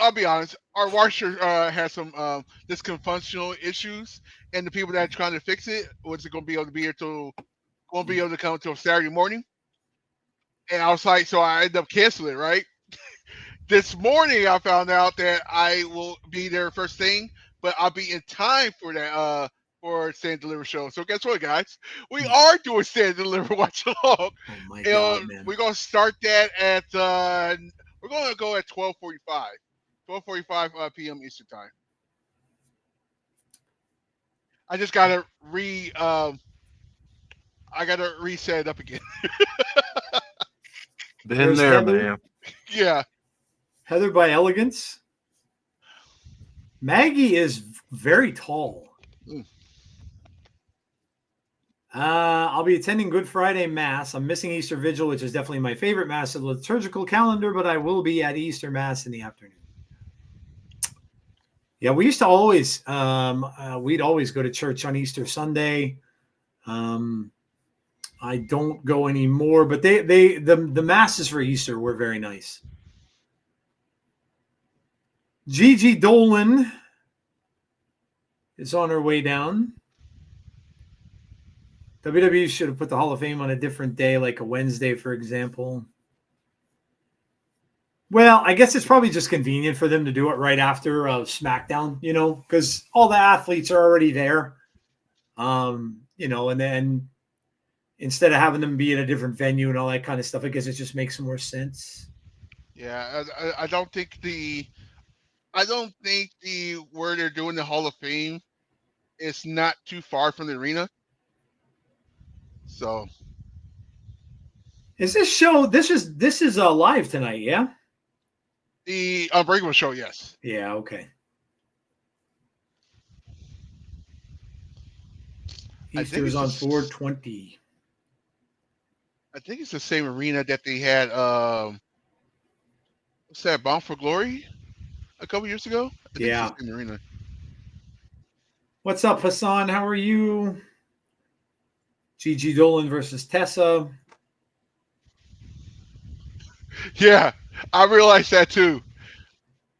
I'll be honest. Our washer has some dysfunctional issues, and the people that are trying to fix it wasn't going to be able to be here won't be able to come until Saturday morning. And I was like, so I ended up canceling it, right? This morning, I found out that I will be there first thing, but I'll be in time for that for Stand and Deliver show. So guess what, guys? We are doing Stand and Deliver watch along. Oh my god, man! We're gonna start that at we're gonna go at 12:45 p.m. Eastern time. I just gotta reset it up again. Been there, man. Yeah. Heather by Elegance. Maggie is very tall. I'll be attending Good Friday Mass. I'm missing Easter Vigil, which is definitely my favorite Mass of the liturgical calendar, but I will be at Easter Mass in the afternoon. Yeah, we used to always, we'd always go to church on Easter Sunday. I don't go anymore, but the masses for Easter were very nice. Gigi Dolin is on her way down. WWE should have put the Hall of Fame on a different day, like a Wednesday, for example. Well, I guess it's probably just convenient for them to do it right after SmackDown, because all the athletes are already there. And then instead of having them be at a different venue and all that kind of stuff, I guess it just makes more sense. Yeah, I don't think where they're doing the Hall of Fame is not too far from the arena. So, is this show? This is live tonight, yeah. The Unbreakable show, yes. Yeah. Okay. Easter's on 4/20. I think it's the same arena that they had. What's that? Bound for Glory, a couple years ago. I think it's the same arena. What's up, Hassan? How are you? Gigi Dolin versus Tessa. Yeah, I realized that too.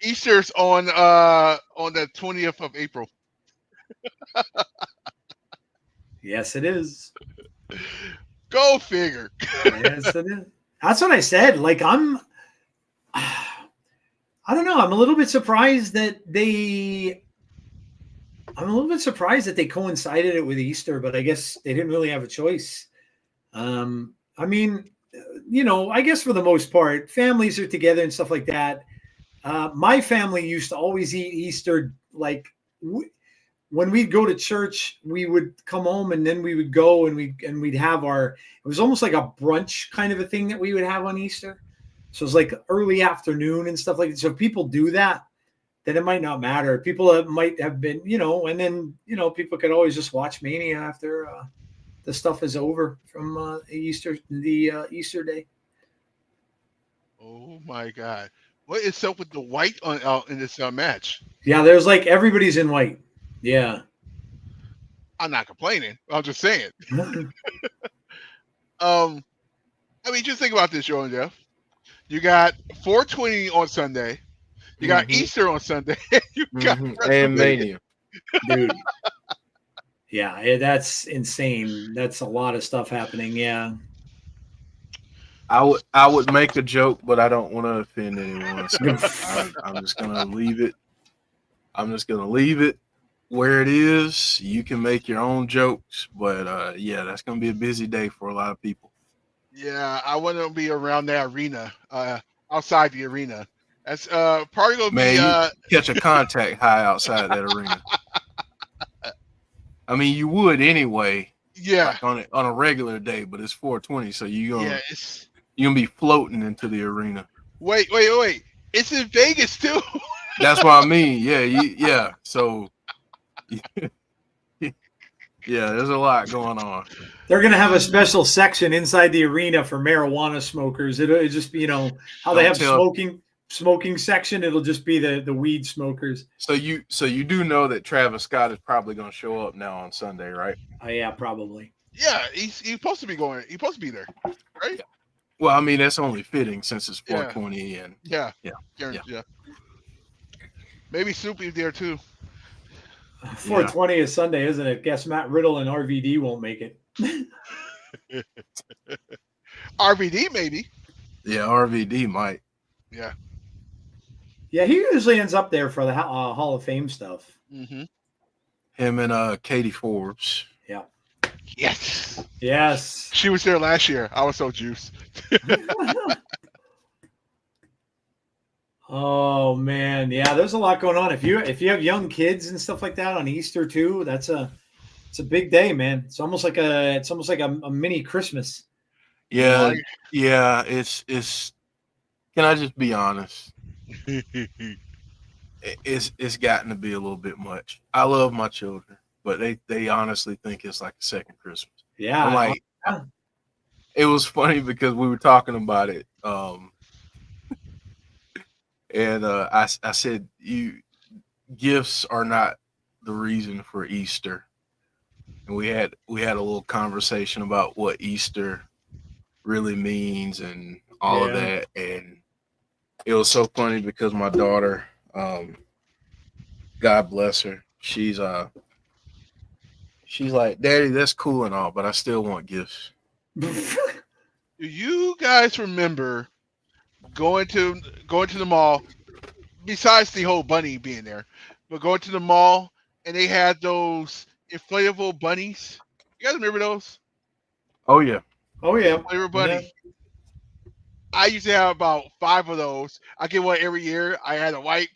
Easter's on the 20th of April. Yes, it is. Go figure. Yes, it is. That's what I said. Like I I don't know. I'm a little bit surprised that they coincided it with Easter, but I guess they didn't really have a choice. I mean, I guess for the most part, families are together and stuff like that. My family used to always eat Easter like when we'd go to church, we would come home and then we would go and we'd have it was almost like a brunch kind of a thing that we would have on Easter. So it's like early afternoon and stuff like that. So if people do that, then it might not matter. People might have been, and then, people could always just watch Mania after the stuff is over from Easter day. Oh my God. What is up with the white on in this match? Yeah, there's like everybody's in white. Yeah. I'm not complaining. I'm just saying. I mean, just think about this, Joe and Jeff. You got 420 on Sunday. You got Easter on Sunday. You got and Mania. Dude. Yeah, that's insane. That's a lot of stuff happening. Yeah. I would make a joke, but I don't want to offend anyone. So I'm just gonna leave it. I'm just gonna leave it where it is. You can make your own jokes, but yeah, that's gonna be a busy day for a lot of people. Yeah, I want to be around that arena, outside the arena. That's probably gonna be. You catch a contact high outside that arena. I mean, you would anyway. Yeah. Like on a regular day, but it's 420, so you're gonna be floating into the arena. Wait! It's in Vegas too. That's what I mean. Yeah. So, yeah, there's a lot going on. They're going to have a special section inside the arena for marijuana smokers. It'll just be, how they have smoking section. It'll just be the weed smokers. So you do know that Travis Scott is probably going to show up now on Sunday, right? Yeah, probably. Yeah, he's supposed to be going. He's supposed to be there, right? Yeah. Well, I mean, that's only fitting since it's 420 and yeah. Maybe Soupy's there too. 420 is Sunday, isn't it? Guess Matt Riddle and RVD won't make it. RVD maybe. Yeah, RVD might. Yeah. Yeah, he usually ends up there for the Hall of Fame stuff. Mm-hmm. Him and Katie Forbes. Yeah. Yes. She was there last year. I was so juiced. Oh man, yeah. There's a lot going on. If you have young kids and stuff like that on Easter too, it's a big day, man. It's almost like a mini Christmas. Yeah. It's. Can I just be honest? It's gotten to be a little bit much. I love my children, but they honestly think it's like a second Christmas. Yeah. I'm like, it was funny because we were talking about it. And I said, gifts are not the reason for Easter. And we had a little conversation about what Easter really means and all of that. And it was so funny because my daughter, God bless her, she's like, Daddy, that's cool and all, but I still want gifts. Do you guys remember going to the mall, besides the whole bunny being there, but going to the mall and they had those inflatable bunnies? You guys remember those? Oh yeah. Inflatable bunny. Yeah. I used to have about 5 of those. I get one every year. I had a white.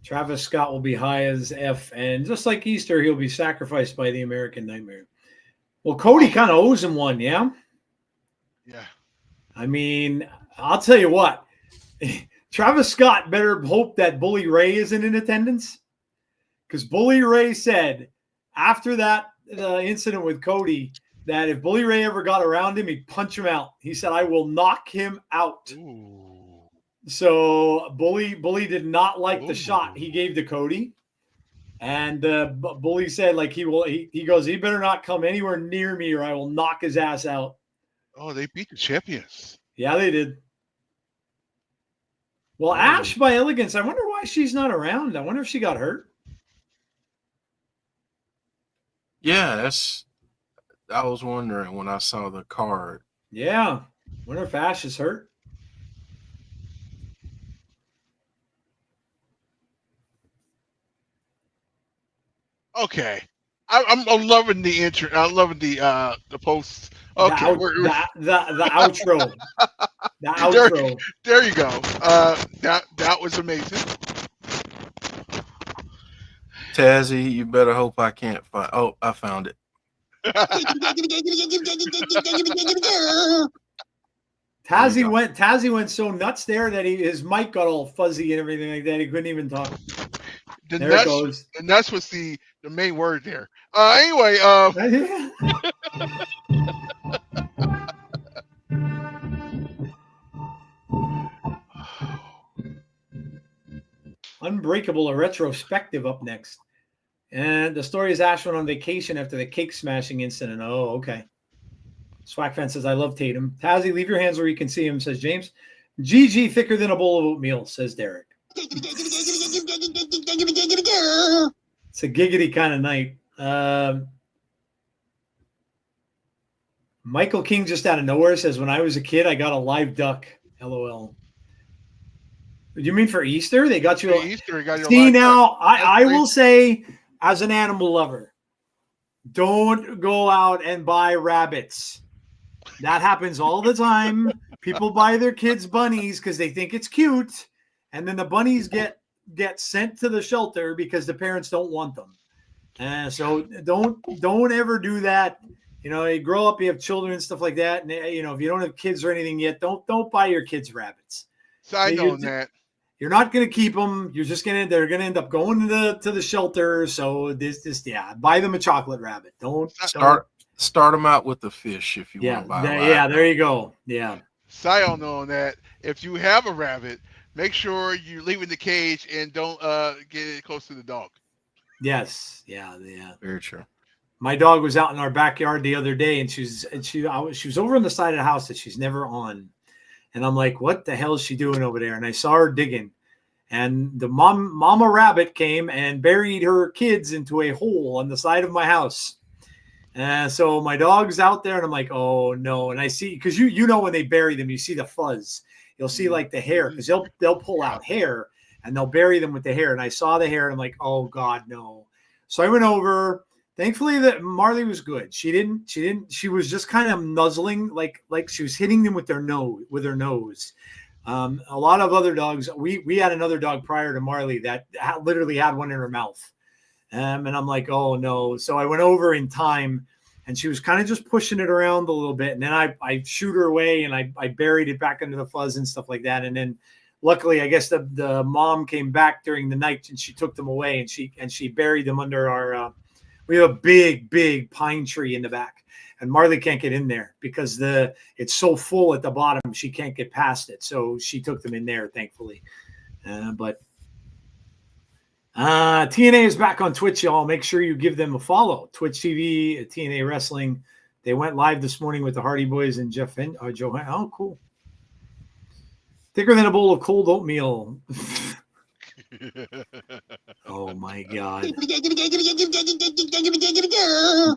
Travis Scott will be high as F, and just like Easter, he'll be sacrificed by the American Nightmare. Well, Cody kind of owes him one, yeah? Yeah. I mean, I'll tell you what. Travis Scott better hope that Bully Ray isn't in attendance, because Bully Ray said after that incident with Cody that if Bully Ray ever got around him, he'd punch him out. He said, I will knock him out. Ooh. So Bully did not like the shot he gave to Cody. And Bully said, like, he goes, he better not come anywhere near me or I will knock his ass out. Oh, they beat the champions. Yeah, they did. Well, Ash by Elegance, I wonder why she's not around. I wonder if she got hurt. Yeah, I was wondering when I saw the card. Yeah. Wonder if Ash is hurt. Okay. I'm loving the intro. I'm loving the posts. Okay, The outro. The there, outro. there you go. That was amazing. Tazzy, you better hope I can't find. Oh, I found it. Tazzy went so nuts there that his mic got all fuzzy and everything like that. He couldn't even talk. The There it nuts, goes. the nuts was the main word there. Anyway, Unbreakable, a retrospective up next. And the story is Ash went on vacation after the cake smashing incident. Oh, okay. Swackfan says, I love Tatum. Tazzy, leave your hands where you can see him, says James. Gigi thicker than a bowl of oatmeal, says Derek. It's a giggity kind of night. Michael King just out of nowhere says, when I was a kid, I got a live duck. LOL. You mean for Easter? They got you a Easter. Got your See, now, duck. I will say, as an animal lover, don't go out and buy rabbits. That happens all the time. People buy their kids bunnies because they think it's cute, and then the bunnies get sent to the shelter because the parents don't want them. So don't ever do that. You know, you grow up, you have children and stuff like that, and you know, if you don't have kids or anything yet, don't buy your kids rabbits. Side note on that. You're not going to keep them. You're just they're going to end up going to the shelter. So buy them a chocolate rabbit. Don't start them out with the fish if you want to buy. There you go. Yeah. Side note on that. If you have a rabbit, make sure you leave it in the cage and don't get it close to the dog. Yes. Yeah. Very true. My dog was out in our backyard the other day, and she was over on the side of the house that she's never on. And I'm like, what the hell is she doing over there? And I saw her digging. And the mama rabbit came and buried her kids into a hole on the side of my house. And so my dog's out there, and I'm like, oh, no. And I see, because you know when they bury them, you see the fuzz. You'll see, like, the hair, because they'll pull out hair, and they'll bury them with the hair. And I saw the hair, and I'm like, oh, God, no. So I went over. Thankfully, that Marley was good. She was just kind of nuzzling, like she was hitting them with her nose. A lot of other dogs, we had another dog prior to Marley that literally had one in her mouth. And I'm like, oh no. So I went over in time, and she was kind of just pushing it around a little bit. And then I shoot her away, and I buried it back into the fuzz and stuff like that. And then luckily, I guess the mom came back during the night, and she took them away, and she buried them under our, we have a big pine tree in the back, and Marley can't get in there because it's so full at the bottom. She can't get past it. So she took them in there, thankfully. But TNA is back on Twitch, y'all. Make sure you give them a follow. Twitch TV, TNA Wrestling. They went live this morning with the Hardy Boys and Jeff and Joe. Oh, cool. Thicker than a bowl of cold oatmeal. Oh my God. I'm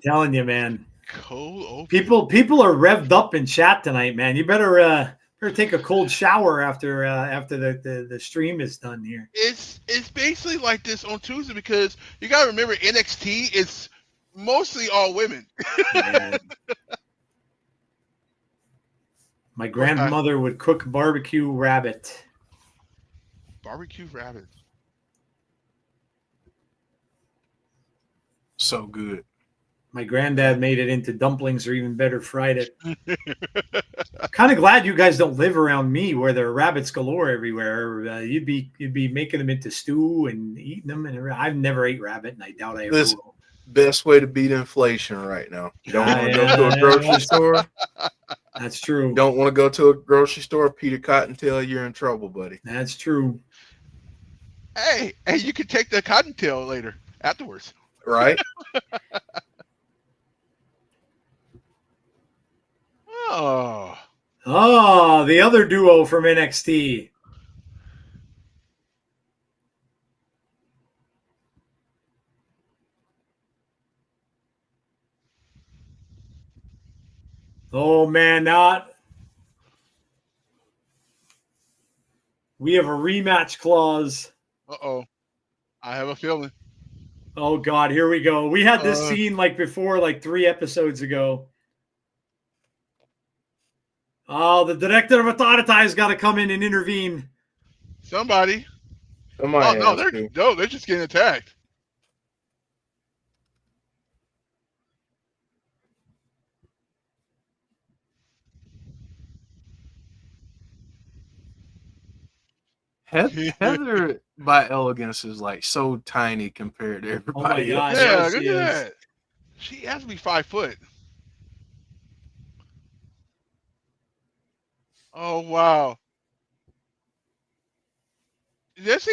telling you, man. Cold oatmeal. People are revved up in chat tonight, man. You better take a cold shower after the stream is done here. It's basically like this on Tuesday because you gotta remember NXT is mostly all women. My grandmother would cook barbecue rabbit. Barbecue rabbit. So good. My granddad made it into dumplings, or even better, fried it. Kind of glad you guys don't live around me where there are rabbits galore everywhere. You'd be making them into stew and eating them. And I've never ate rabbit, and I doubt I ever will. Best way to beat inflation right now. You don't want to go to a grocery store. That's true. You don't want to go to a grocery store, Peter Cottontail, you're in trouble, buddy. That's true. Hey, you can take the cottontail later, afterwards. Right? Oh, the other duo from NXT. Oh man, we have a rematch clause. Uh-oh. I have a feeling. Oh God, here we go. We had this scene like before, like 3 episodes ago. Oh, the director of Authority's got to come in and intervene. Somebody. Somebody Oh, has to. they're just getting attacked. Heather by Elegance is like so tiny compared to everybody else. God. Yeah, she look at is. that. She has to be 5 foot. Oh wow. Is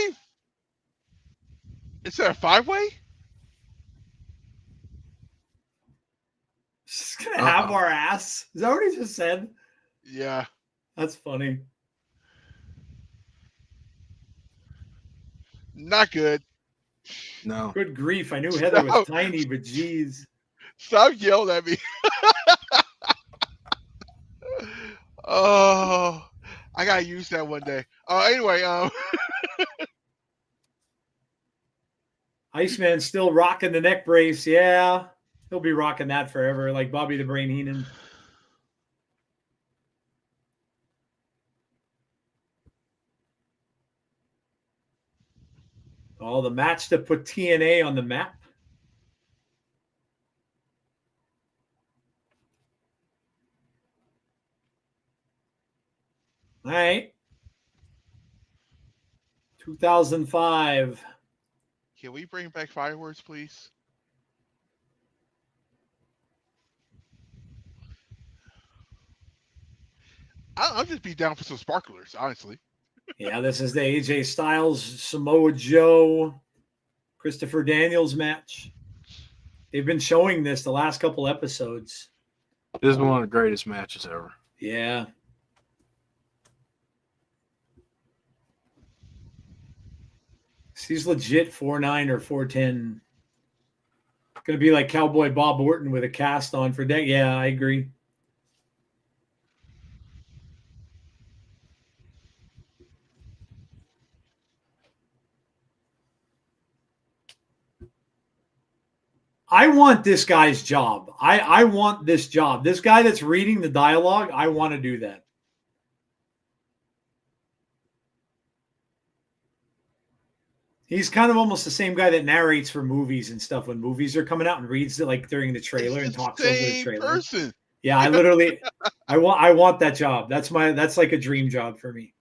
that a 5-way? She's gonna have our ass. Is that what he just said? Yeah. That's funny. Not good. No. Good grief. I knew Heather was tiny, but geez. Stop yelling at me. Oh, I gotta use that one day. Anyway, Iceman's still rocking the neck brace. Yeah. He'll be rocking that forever, like Bobby the Brain Heenan. Oh, the match to put TNA on the map. All right. 2005. can we bring back fireworks, please? I'll just be down for some sparklers, honestly. Yeah, this is the AJ Styles, Samoa Joe, Christopher Daniels match. They've been showing this the last couple episodes. This is one of the greatest matches ever. Yeah. He's legit 4'9" or 4'10". Gonna be like Cowboy Bob Orton with a cast on for that. Yeah, I agree. I want this guy's job. I want this job. This guy that's reading the dialogue, I want to do that. He's kind of almost the same guy that narrates for movies and stuff when movies are coming out and reads it like during the trailer and talks over the trailer. Person. Yeah, I literally I want that job. That's like a dream job for me.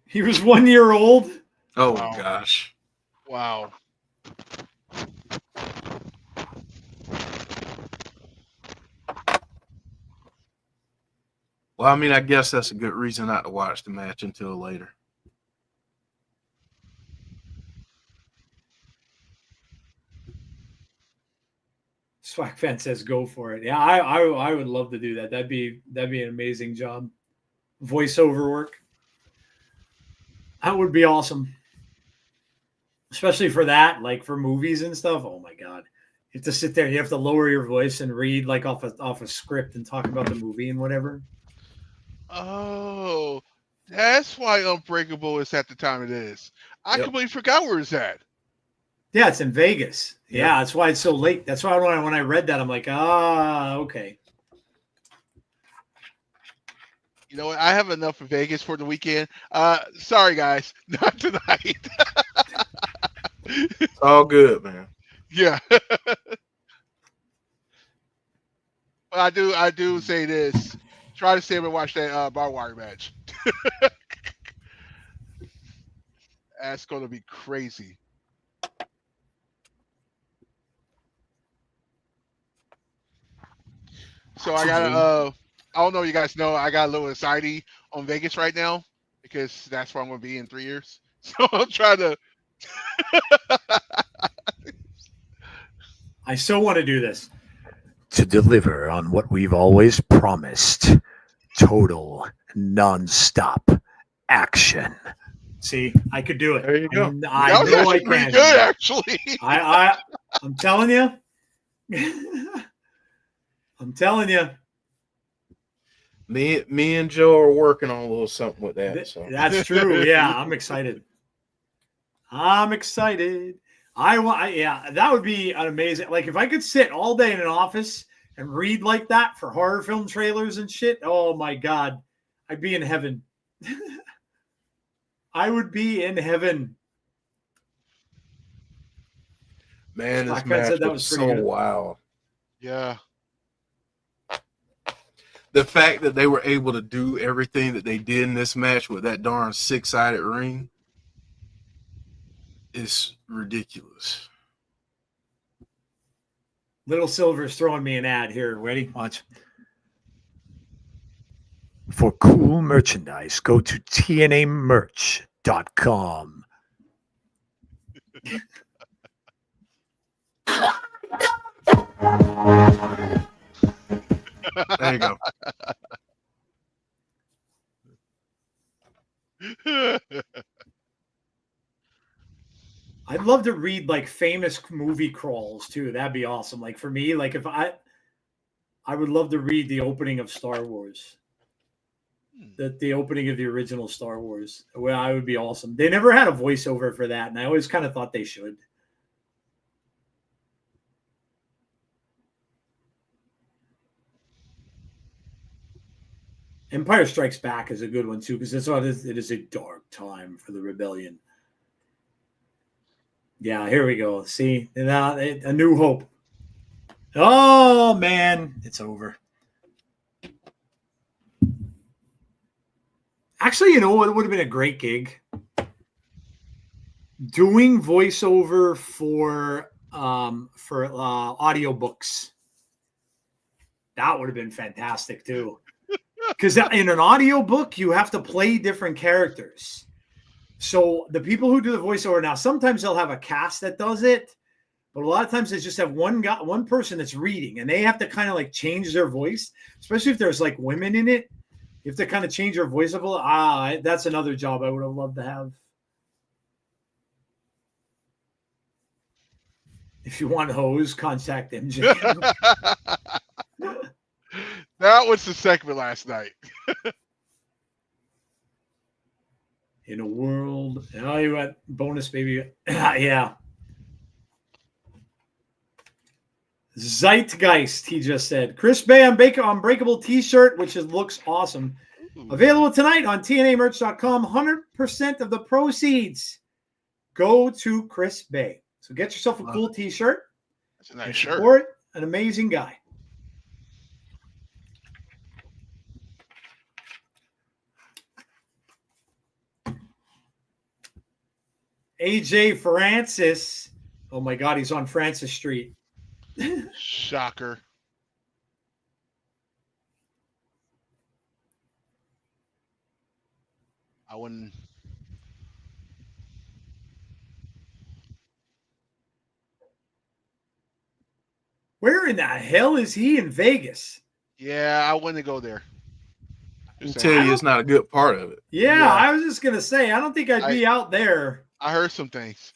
He was 1 year old. Oh Wow. gosh. Wow. Well, I mean, I guess that's a good reason not to watch the match until later. Swag Fan says go for it. Yeah, I would love to do that. That'd be an amazing job. Voiceover work. That would be awesome. Especially for that, like for movies and stuff. Oh my God. You have to sit there, you have to lower your voice and read like off a script and talk about the movie and whatever. Oh, that's why Unbreakable is at the time it is. I completely forgot where it's at. Yeah, it's in Vegas. Yeah, that's why it's so late. That's why when I read that, I'm like, okay. You know what? I have enough for Vegas for the weekend. Sorry, guys. Not tonight. It's all good, man. Yeah. But I do say this. Try to stay up and watch that barbed wire match. That's going to be crazy. So I got I don't know if you guys know, I got a little anxiety on Vegas right now because that's where I'm going to be in 3 years. So I'm trying to. I so want to do this. To deliver on what we've always promised. Total, non-stop action. See, I could do it. There you go. I That was know I actually pretty can. good, actually. I'm telling you. I'm telling you. Me and Joe are working on a little something with that. So That's true. Yeah, I'm excited. Yeah, that would be an amazing. Like if I could sit all day in an office and read like that for horror film trailers and shit. Oh my God, I'd be in heaven. I would be in heaven. man, this My friend match said that was was so pretty good. wild. Yeah. The fact that they were able to do everything that they did in this match with that darn 6-sided ring is ridiculous. Little Silver's throwing me an ad here. Ready? Watch. For cool merchandise, go to TNAmerch.com. There you go. I'd love to read like famous movie crawls too. That'd be awesome. Like for me, like if I would love to read the opening of Star Wars. The opening of the original Star Wars. Well, I would be awesome. They never had a voiceover for that, and I always kind of thought they should. Empire Strikes Back is a good one too, because it is a dark time for the rebellion. Yeah, here we go. See, A New Hope. Oh man, it's over. Actually, you know what would have been a great gig? Doing voiceover for audiobooks. That would have been fantastic too. Because in an audiobook, you have to play different characters. So the people who do the voiceover now, sometimes they'll have a cast that does it, but a lot of times they just have one person that's reading, and they have to kind of like change their voice, especially if there's like women in it. You have to kind of change your voice up a little. That's another job I would have loved to have. If you want hose, contact MJ. That was the segment last night. In a world, oh, you got bonus, baby. Yeah. Zeitgeist, he just said. Chris Bay Unbreakable t-shirt, which looks awesome. Available tonight on TNAmerch.com. 100% of the proceeds go to Chris Bay. So get yourself a cool t-shirt. That's a nice shirt. Support an amazing guy. AJ Francis. Oh my God, he's on Francis Street. Shocker. I wouldn't. Where in the hell is he in Vegas? Yeah, I wouldn't go there. I can tell you it's not a good part of it. Yeah, I was just going to say, I don't think I'd be out there. I heard some things.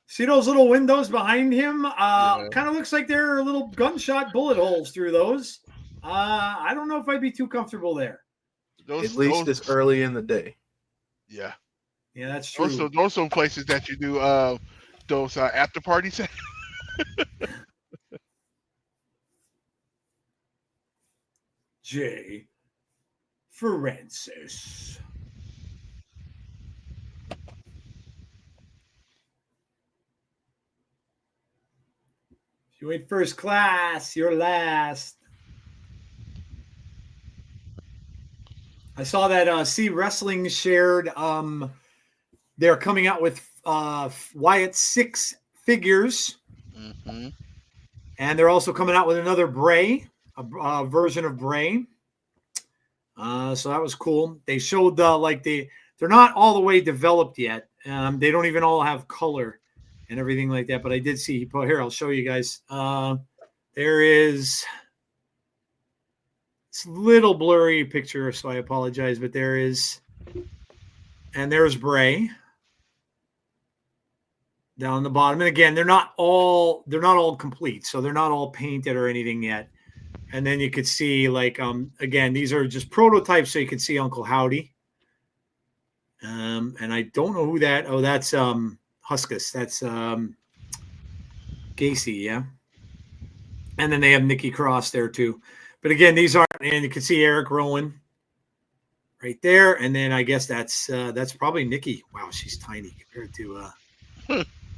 See those little windows behind him? Kind of looks like there are little gunshot bullet holes through those. I don't know if I'd be too comfortable there. At least it's early in the day. Yeah. Yeah, that's true. Also, those are some places that you do those after parties. Jay Francis. If you ain't first class, you're last. I saw that C Wrestling shared they're coming out with Wyatt 6 figures. Mm-hmm. And they're also coming out with another Bray, a version of Bray. So that was cool. They showed they're not all the way developed yet. They don't even all have color and everything like that. But I did see here. I'll show you guys. There is it's a little blurry picture, so I apologize. But there is And there's Bray down the bottom. And again, they're not all complete, so they're not all painted or anything yet. And then you could see, like, again, these are just prototypes, so you can see Uncle Howdy. And I don't know who that. Oh, that's Huskus. That's Gacy, yeah. And then they have Nikki Cross there too. But again, these aren't. And you can see Eric Rowan right there. And then I guess that's probably Nikki. Wow, she's tiny compared to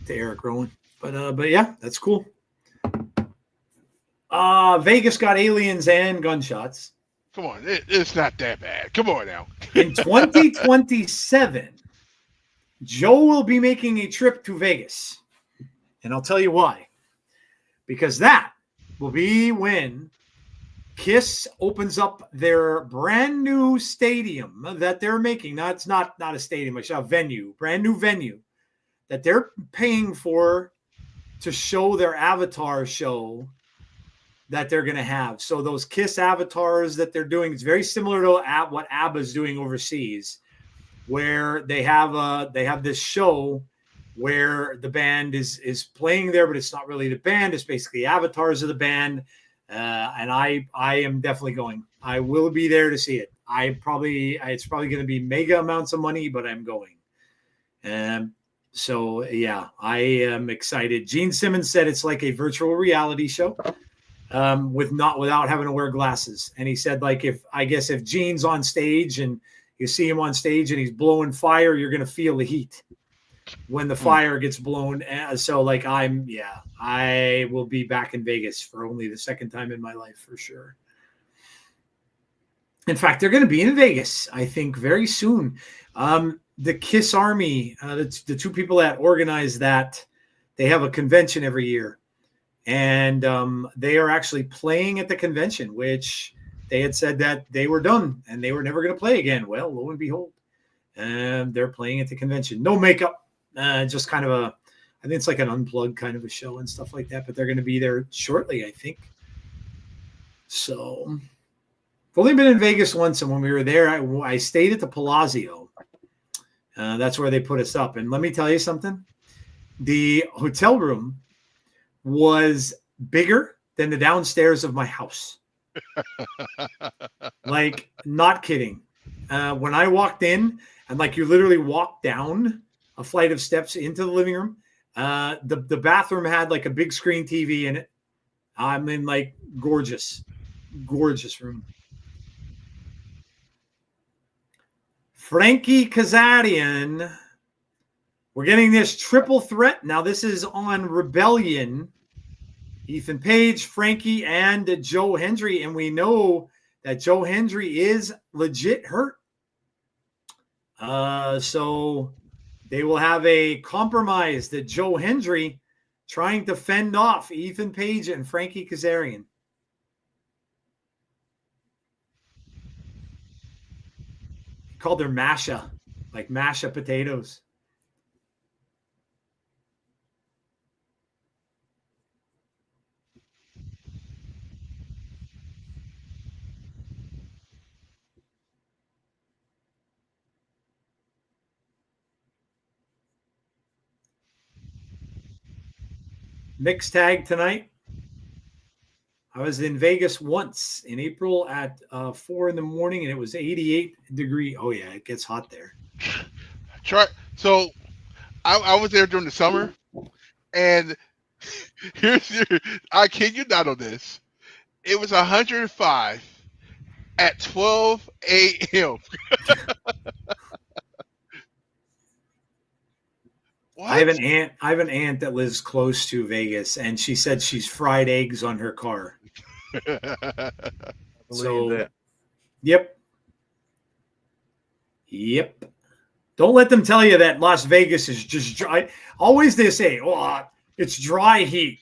Eric Rowan. But yeah, that's cool. Vegas got aliens and gunshots. Come on, it's not that bad. Come on now. In 2027, Joe will be making a trip to Vegas. And I'll tell you why. Because that will be when Kiss opens up their brand new stadium that they're making. Now, it's not a stadium, it's a venue, brand new venue that they're paying for to show their Avatar show that they're going to have. So those Kiss avatars that they're doing, it's very similar to what ABBA's doing overseas, where they have this show where the band is playing there, but it's not really the band. It's basically avatars of the band. And I am definitely going. I will be there to see it. It's probably going to be mega amounts of money, but I'm going. So yeah, I am excited. Gene Simmons said it's like a virtual reality show. Without having to wear glasses. And he said, like, if Gene's on stage and you see him on stage and he's blowing fire, you're going to feel the heat when the fire gets blown. So like, I will be back in Vegas for only the second time in my life for sure. In fact, they're going to be in Vegas, I think, very soon. The Kiss Army, the two people that organize that, they have a convention every year. And they are actually playing at the convention, which they had said that they were done and they were never going to play again. Well, lo and behold, they're playing at the convention. No makeup, just kind of I think it's like an unplugged kind of a show and stuff like that. But they're going to be there shortly, I think. So I've only been in Vegas once, and when we were there, I stayed at the Palazzo. That's where they put us up. And let me tell you something. The hotel room was bigger than the downstairs of my house. Like, not kidding. When I walked in, and like you literally walked down a flight of steps into the living room, the bathroom had like a big screen TV in it. I'm in like gorgeous room. Frankie Kazarian. We're getting this triple threat. Now, this is on Rebellion. Ethan Page, Frankie, and Joe Hendry. And we know that Joe Hendry is legit hurt. So they will have a compromise that Joe Hendry trying to fend off Ethan Page and Frankie Kazarian. He called her Masha, like Masha potatoes. Mixed tag tonight. I was in Vegas once in April at 4 a.m, and it was 88 degrees. Oh yeah, it gets hot there. So I was there during the summer, and I kid you not on this. It was 105 at 12 a.m. What? I have an aunt that lives close to Vegas, and she said she's fried eggs on her car. That. Yep. Don't let them tell you that Las Vegas is just dry. Always they say, "Oh, it's dry heat."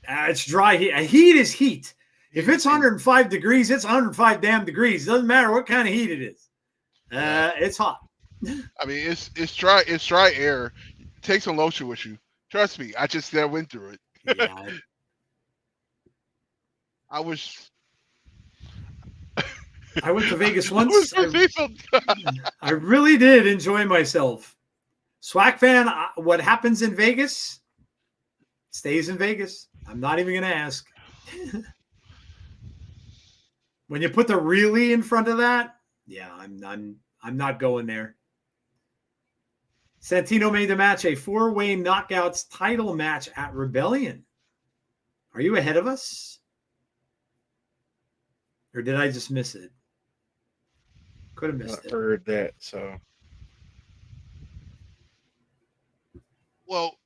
It's dry heat. Heat is heat. If it's 105 degrees, it's 105 damn degrees. It doesn't matter what kind of heat it is. It's hot. I mean, it's dry. It's dry air. Take some lotion with you. Trust me, I just went through it. Yeah. I was I went to Vegas I was once. gonna say something. I really did enjoy myself. Swag fan, what happens in Vegas stays in Vegas. I'm not even going to ask. When you put the really in front of that, yeah, I'm not going there. Santino made the match a 4-way knockouts title match at Rebellion. Are you ahead of us? Or did I just miss it? Could have missed I it. heard that, so Well,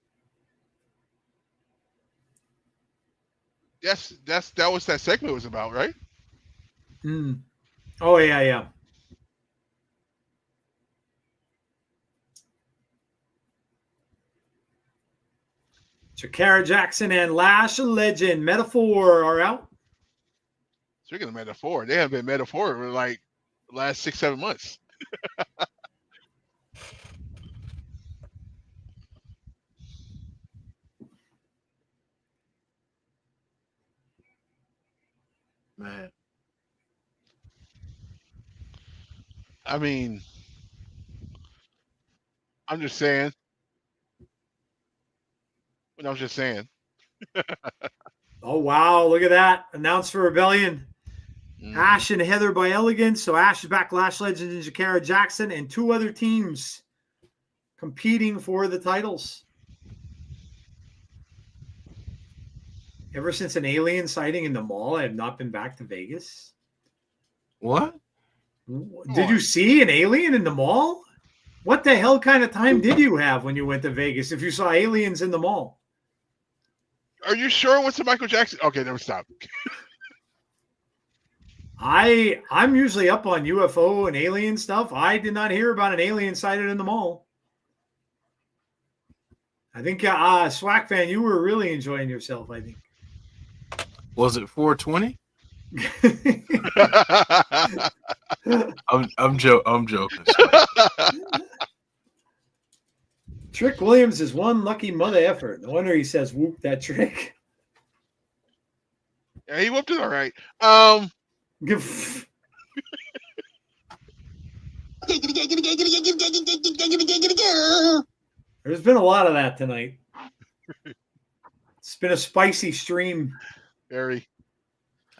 that was that segment was about, right? Oh, yeah. Jakara Jackson and Lash Legend Metaphor are out. Speaking of metaphor, they have been metaphor for like the last 6-7 months. man. I mean, I'm just saying. I was just saying. Oh, wow. Look at that. Announced for Rebellion. Mhm. Ash and Heather by Elegance. So Ash is back, Lash Legend and Jakara Jackson, and 2 other teams competing for the titles. Ever since an alien sighting in the mall, I have not been back to Vegas. What? Did you see an alien in the mall? What the hell kind of time did you have when you went to Vegas if you saw aliens in the mall? Are you sure it was to Michael Jackson? Okay, never stop. I'm usually up on UFO and alien stuff. I did not hear about an alien sighted in the mall. I think Swag fan, you were really enjoying yourself, I think. Was it 420? I'm joking. Trick Williams is one lucky mother effort. No wonder he says whoop that trick. Yeah, he whooped it all right. There's been a lot of that tonight. It's been a spicy stream. Very.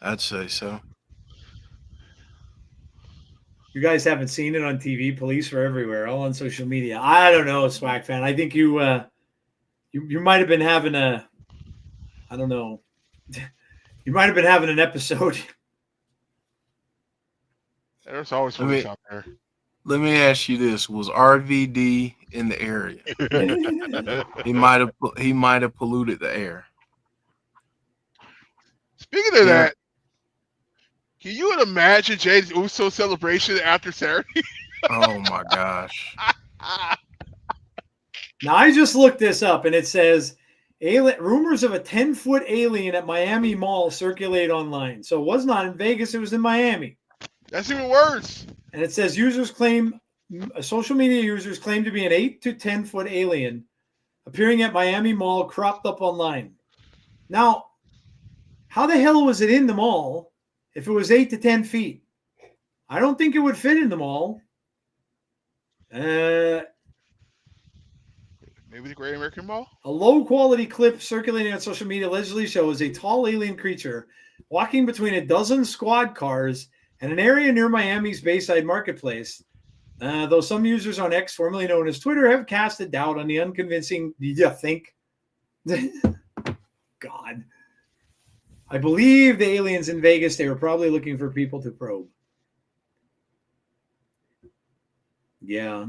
I'd say so. You guys haven't seen it on TV. Police are everywhere, all on social media. I don't know, Swag fan. I think you might have been having I don't know. You might have been having an episode. There's always police out there. Let me ask you this: was RVD in the area? He might have polluted the air. Speaking of that, can you imagine Jay's Uso celebration after Saturday? Oh my gosh! Now I just looked this up, and it says rumors of a 10-foot alien at Miami Mall circulate online. So it was not in Vegas; it was in Miami. That's even worse. And it says social media users claim to be an 8 to 10-foot alien appearing at Miami Mall cropped up online. Now, how the hell was it in the mall if it was 8 to 10 feet? I don't think it would fit in the mall. Maybe the Great American Mall? A low-quality clip circulating on social media allegedly shows a tall alien creature walking between a dozen squad cars and an area near Miami's Bayside Marketplace. Though some users on X, formerly known as Twitter, have casted doubt on the unconvincing, you think? God. I believe the aliens in Vegas, they were probably looking for people to probe. Yeah.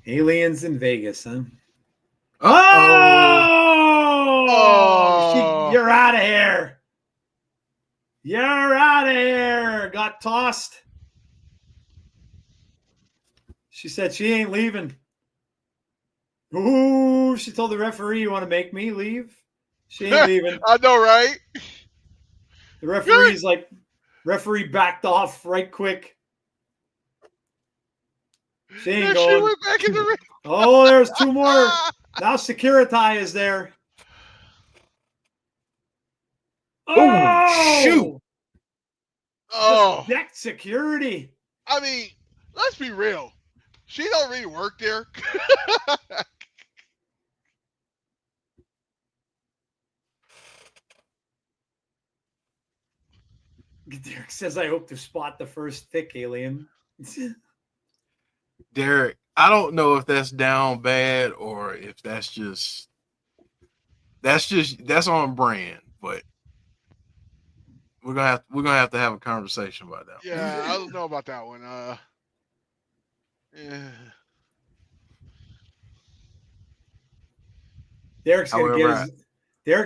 Aliens in Vegas, huh? Oh! You're out of here. You're out of here. Got tossed. She said she ain't leaving. Ooh, she told the referee, you want to make me leave? She ain't leaving. I know, right? The referee's like, referee backed off right quick. She ain't going. She went back in the ring. Oh, there's 2 more. Now Security is there. Oh, shoot. Oh, just deck security. I mean, let's be real. She don't really work there. Derek says, I hope to spot the first thick alien. Derek, I don't know if that's down bad or if that's on brand, but we're gonna have to have a conversation about that. Yeah, I don't know about that one. Yeah. Derek's However,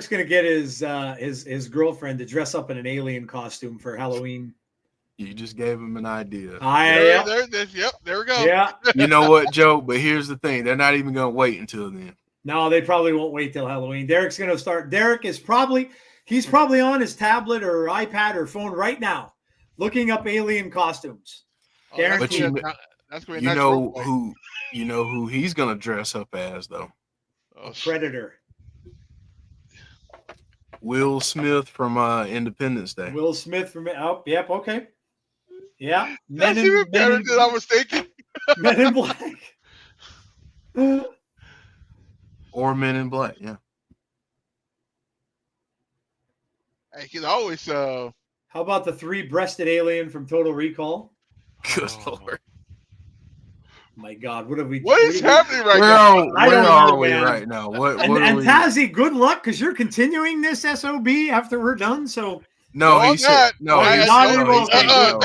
gonna get his girlfriend to dress up in an alien costume for Halloween. you just gave him an idea. There we go. Yeah. You know what, Joe? But here's the thing: they're not even gonna wait until then. No, they probably won't wait till Halloween. Derek's gonna start. He's probably on his tablet or iPad or phone right now, looking up alien costumes. Oh, Guaranteed. that's gonna be You a nice know role play. who he's gonna dress up as though. Oh, Predator. Will Smith from Independence Day. Will Smith from yep, okay. Yeah. That's even better than I was thinking. Men in Black. Or Men in Black, yeah. I can always How about the 3-breasted alien from Total Recall? Good Oh. Lord. My God, what have we? What is happening right Where now? I where don't are know, we man. right now? What And are we? Tazzy, good luck because you're continuing this SOB after we're done. So No, No, he I'm said not. no. I- He not said no. He involved. said no.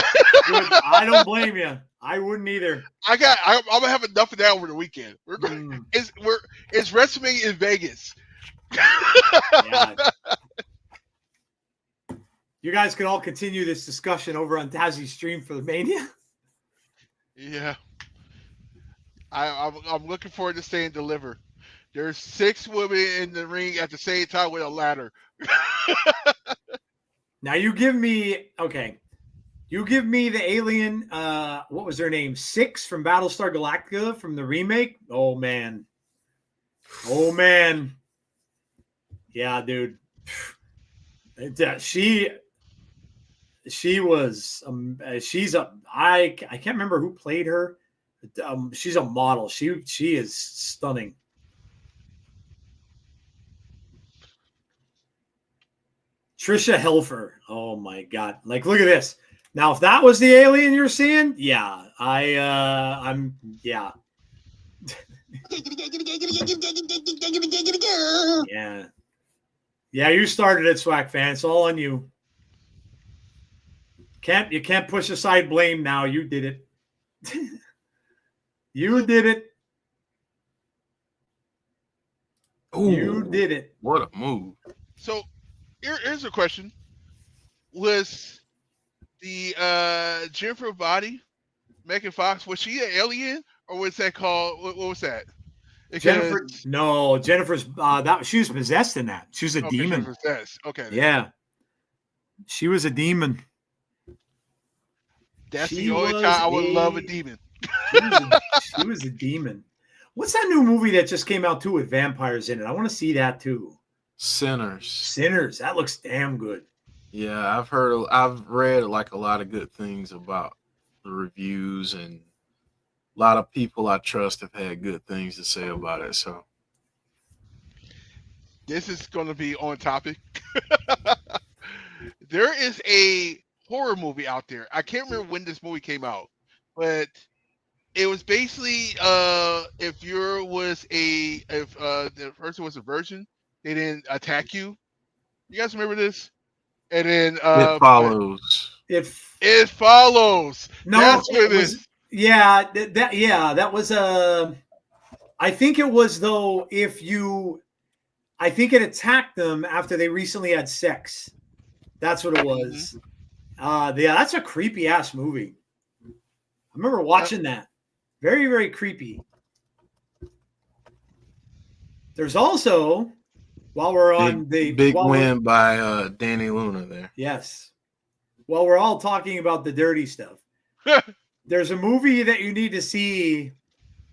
good. I don't blame you. I wouldn't either. I'm gonna have enough of that over the weekend. We're going. It's WrestleMania in Vegas. Yeah. You guys can all continue this discussion over on Tazzy's stream for the Mania. Yeah. I'm looking forward to seeing Deliver. There's 6 women in the ring at the same time with a ladder. Now you give me the alien. What was their name? 6 from Battlestar Galactica from the remake. Oh man. Yeah, dude. She was. I can't remember who played her. She's a model. She is stunning. Trisha Helfer. Oh my God. Like, look at this. Now, if that was the alien you're seeing, yeah. I'm yeah. Yeah. Yeah, you started it, Swag fan. It's all on you. You can't push aside blame now. You did it. You did it. Ooh, You did it. What a move. So here's a question: was the Jennifer body, Megan Fox, was she an alien or was that called what was that? Jennifer's she was possessed in that. She was a demon. Okay. Yeah. She was a demon. That's She the only was time I would love a a- demon. She was a demon. What's that new movie that just came out too with vampires in it? I want to see that too. Sinners. Sinners. That looks damn good. Yeah, I've read like a lot of good things about the reviews, and a lot of people I trust have had good things to say about it. So This is going to be on topic. There is a horror movie out there. I can't remember when this movie came out, but it was basically if the person was a virgin, they didn't attack you. You guys remember this? And then it follows. It follows. No, That's what it was. is. Yeah, that was I think it was though. I think it attacked them after they recently had sex. That's what it was. Yeah, that's a creepy ass movie. I remember watching that. Very, very creepy. There's also, while we're on big win by Dani Luna there. Yes. While we're all talking about the dirty stuff, there's a movie that you need to see,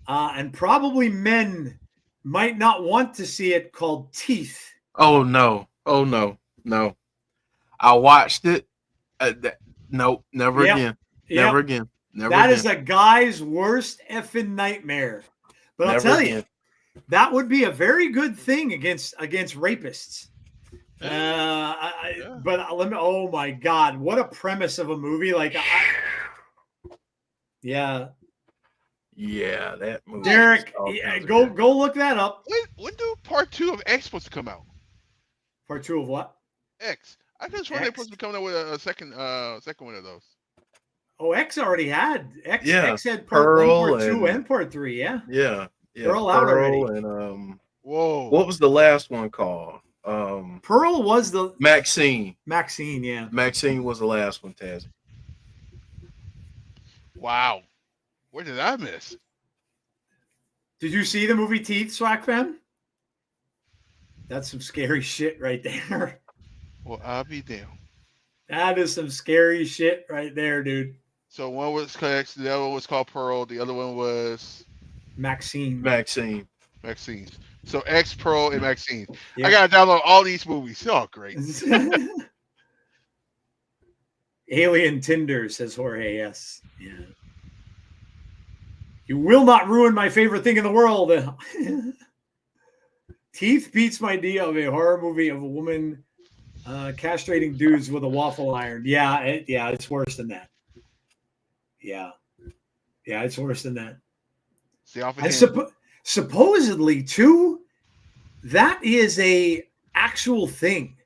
and probably men might not want to see it, called Teeth. Oh no. I watched it. Nope, never Yep. again. Yep. Never again. Never That again. is a guy's worst effing nightmare. But I'll Never tell again. you, that would be a very good thing against rapists. Yeah. But let me. Oh my God, what a premise of a movie! Like, yeah, Yeah, that movie. Derek, all yeah, kinds of go good. look that up. When do part 2 of X supposed to come out? Part 2 of what? X. I just sworn they're X? supposed to be coming out with a second one of those. Oh, X already had X. Yeah, X had part 1, Pearl part 2, and and part 3. Yeah, yeah, they're all out Pearl already. and Whoa. what was the last one called? Pearl was the Maxine. Maxine. Yeah. Maxine was the last one, Taz. Wow. What did I miss? Did you see the movie Teeth, Swag Fam? That's some scary shit right there. Well, I'll be damned. That is some scary shit right there, dude. So one was X, the other one was called Pearl, the other one was Maxine. Maxine. Maxine. So X, Pearl, and Maxine. Yep. I gotta download all these movies. Oh, great. Alien Tinder, says Jorge. Yes. Yeah. You will not ruin my favorite thing in the world. Teeth beats my idea of a horror movie of a woman castrating dudes with a waffle iron. Yeah, it's worse than that. Yeah, it's worse than that. See off And supposedly, too, that is a actual thing.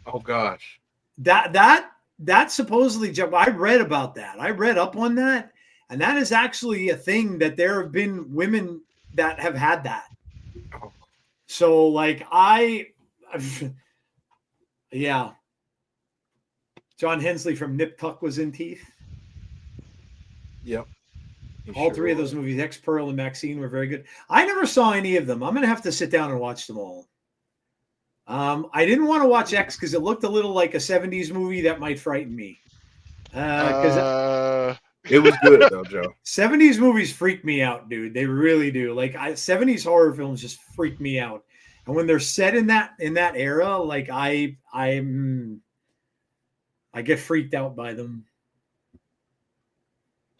Oh gosh. That supposedly, I read about that. I read up on that, and that is actually a thing that there have been women that have had that. Oh. So, like, yeah. John Hensley from Nip Tuck was in Teeth. Yep. All three of those movies, X, Pearl, and Maxine, were very good. I never saw any of them. I'm going to have to sit down and watch them all. I didn't want to watch X because it looked a little like a 70s movie that might frighten me. Because it was good though, Joe. 70s movies freak me out, dude. They really do. Like 70s horror films just freak me out. And when they're set in that era, like I get freaked out by them.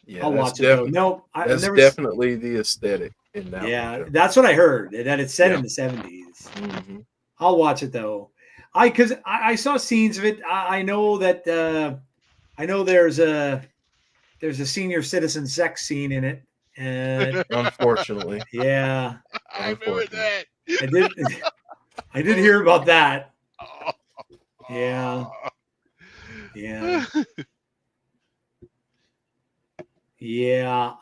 Yeah, I'll watch it though. No, that's definitely the aesthetic in that. Yeah, one, that's what I heard. That it's set in the 70s. Mm-hmm. I'll watch it though. Because I saw scenes of it. I know that I know there's a senior citizen sex scene in it. And unfortunately, yeah, I remember that. I did hear about that. Oh. Yeah. Yeah. Yeah.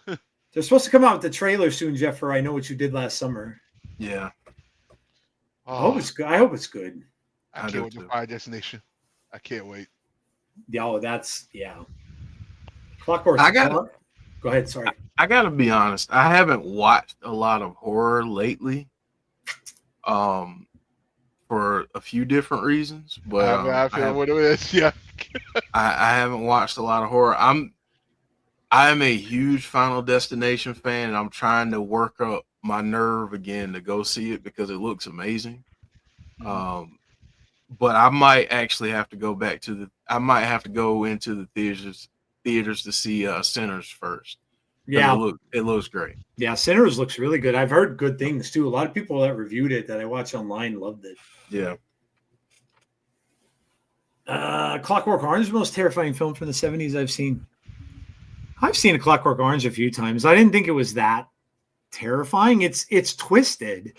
They're supposed to come out with the trailer soon, Jeff, for I Know What You Did Last Summer. Yeah. I hope it's good. I hope it's good. I can't wait to Fire Destination. I can't wait. Oh, that's Clockwork. Go ahead. Sorry. I gotta be honest. I haven't watched a lot of horror lately. For a few different reasons, but I feel what it is. Yeah. I haven't watched a lot of horror. I am a huge Final Destination fan, and I'm trying to work up my nerve again to go see it because it looks amazing. Mm-hmm. But I might actually have to go I might have to go into the theaters to see Sinners first. Yeah, it looks great. Yeah, Sinners looks really good. I've heard good things too. A lot of people that reviewed it that I watched online loved it. Yeah. Clockwork Orange, the most terrifying film from the 70s I've seen. I've seen A Clockwork Orange a few times. I didn't think it was that terrifying. It's twisted,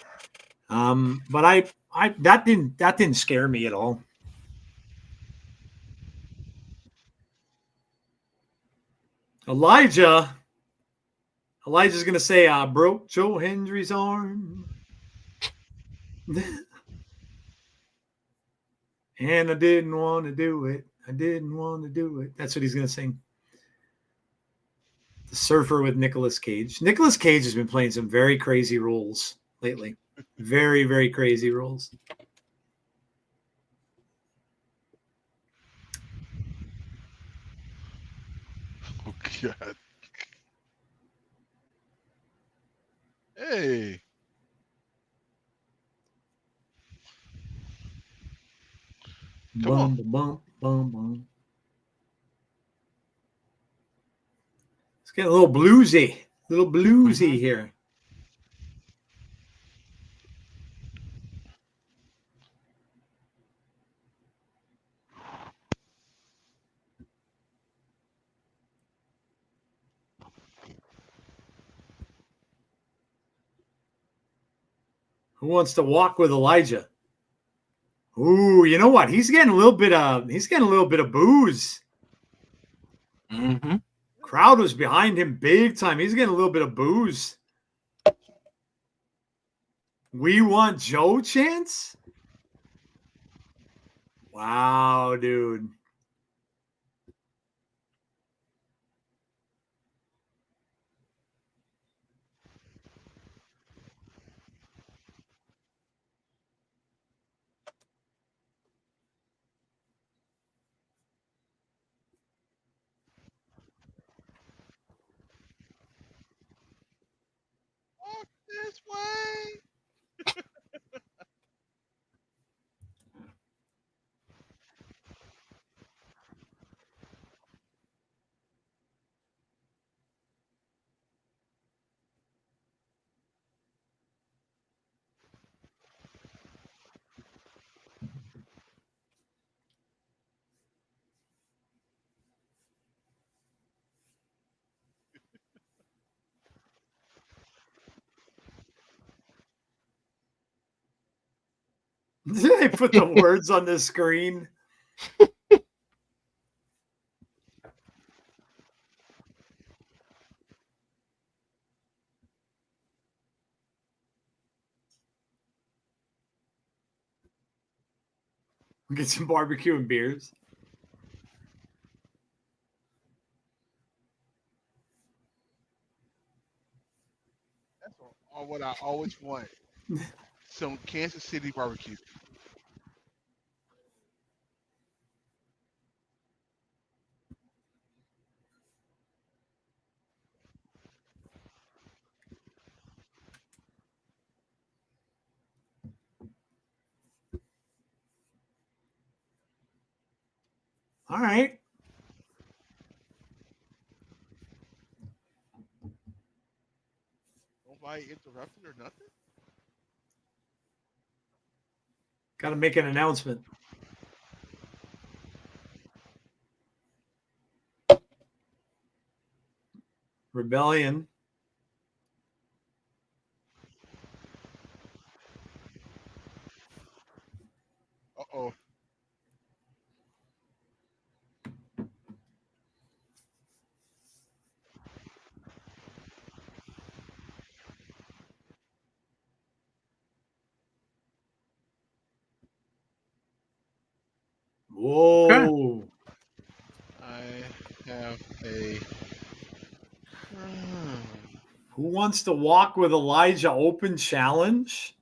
but I that didn't scare me at all. Elijah's gonna say, "I broke Joe Hendry's arm, and I didn't want to do it. I didn't want to do it." That's what he's gonna sing. The Surfer with Nicolas Cage. Nicolas Cage has been playing some very crazy roles lately. Very, very crazy roles. Oh, God. Hey. Come on. Bum. It's getting a little bluesy. Here. Who wants to walk with Elijah? Ooh, you know what? He's getting a little bit of booze. Mm-hmm. Crowd was behind him big time. He's getting a little bit of booze. We want Joe chance? Wow, dude. Walk this way. Did they put the words on the screen? Get some barbecue and beers. That's all what I always want. Some Kansas City barbecue. All right. Nobody interrupted or nothing. Got to make an announcement. Rebellion. Uh-oh. Whoa. I have a. Who wants to walk with Elijah open challenge?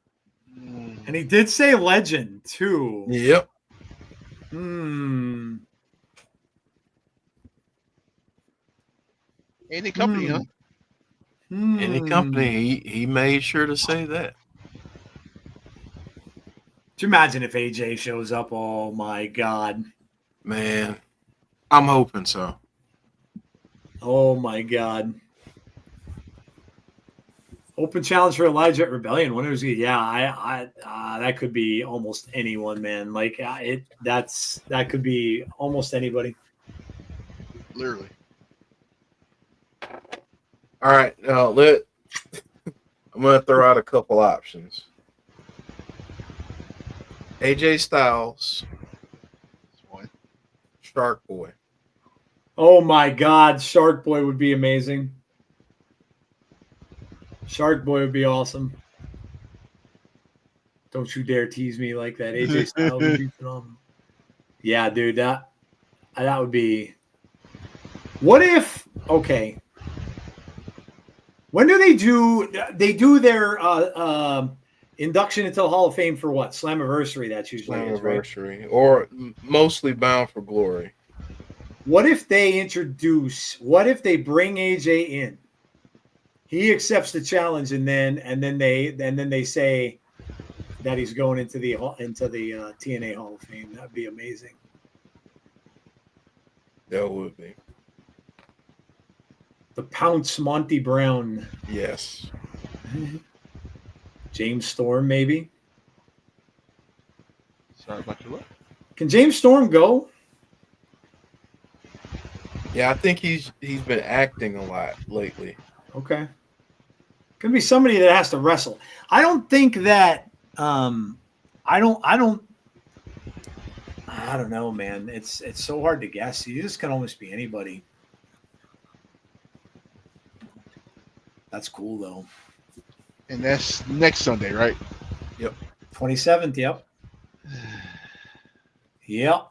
Hmm. And he did say legend too. Yep. Any company, huh? Any company, he made sure to say that. Could you imagine if AJ shows up? Oh my God. Man, I'm hoping so. Oh my God. Open challenge for Elijah at Rebellion. When was he? Yeah, I that could be almost anyone, man. Like that could be almost anybody. Literally. All right, now I'm gonna throw out a couple options. AJ Styles, That's one. Shark Boy. Oh my God, Shark Boy would be amazing. Shark Boy would be awesome. Don't you dare tease me like that. AJ Styles would be phenomenal. Yeah, dude, that would be. What if? Okay. When do they do? They do their induction into the Hall of Fame for what? Slammiversary. That's usually is, right? Slammiversary, or mostly Bound for Glory. What if they introduce? What if they bring AJ in? He accepts the challenge, and then they say, that he's going into the TNA Hall of Fame. That'd be amazing. That would be. The Pounce Monty Brown. Yes. James Storm, maybe. Sorry about your luck. Can James Storm go? Yeah, I think he's been acting a lot lately. Okay. Could be somebody that has to wrestle. I don't think that I don't know, man. It's so hard to guess. You just can almost be anybody. That's cool though. And that's next Sunday, right? Yep. 27th, yep. Yep.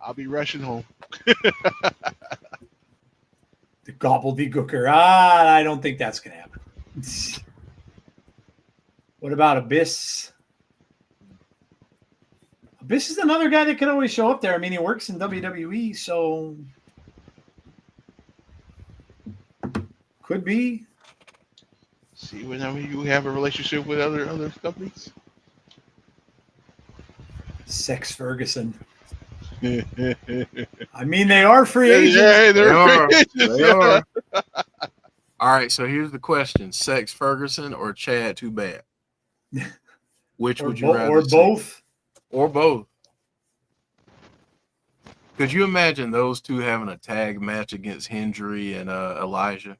I'll be rushing home. The gobbledygooker. I don't think that's gonna happen. What about Abyss? Abyss is another guy that can always show up there. I mean, he works in WWE, so could be. See, whenever you have a relationship with other companies. Sex Ferguson. I mean, they are free agents. Yeah, they're free agents. They are. All right, so here's the question: Sex Ferguson or Chad Too Bad? Which would you rather? Or both? Or both. Could you imagine those two having a tag match against Hendry and Elijah?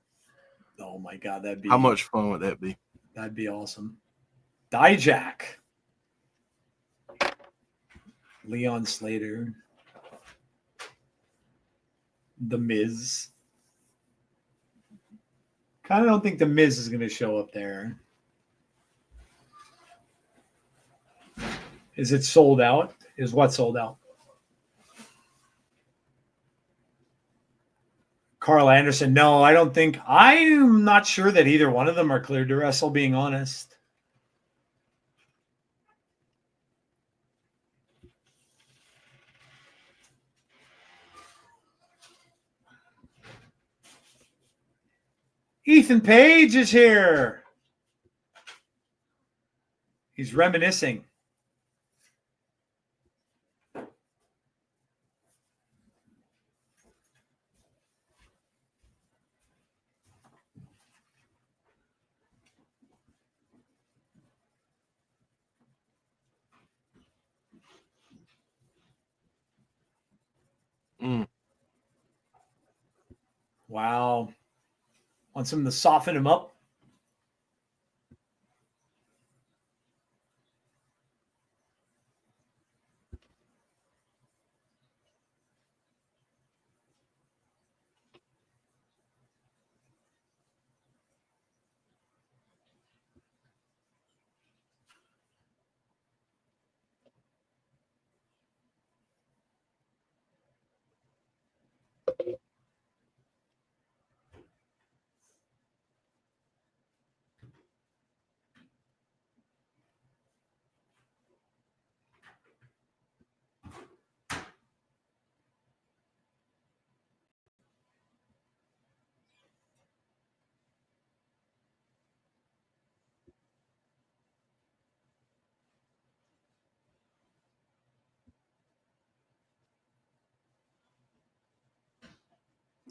Oh my God, that'd be How much fun would that be? That'd be awesome. Dijak. Leon Slater. The Miz. Kind of don't think The Miz is going to show up there. Is it sold out? Is what sold out? Carl Anderson. No, I don't think. I'm not sure that either one of them are cleared to wrestle, being honest. Ethan Page is here. He's reminiscing. Wow. Want something to soften him up?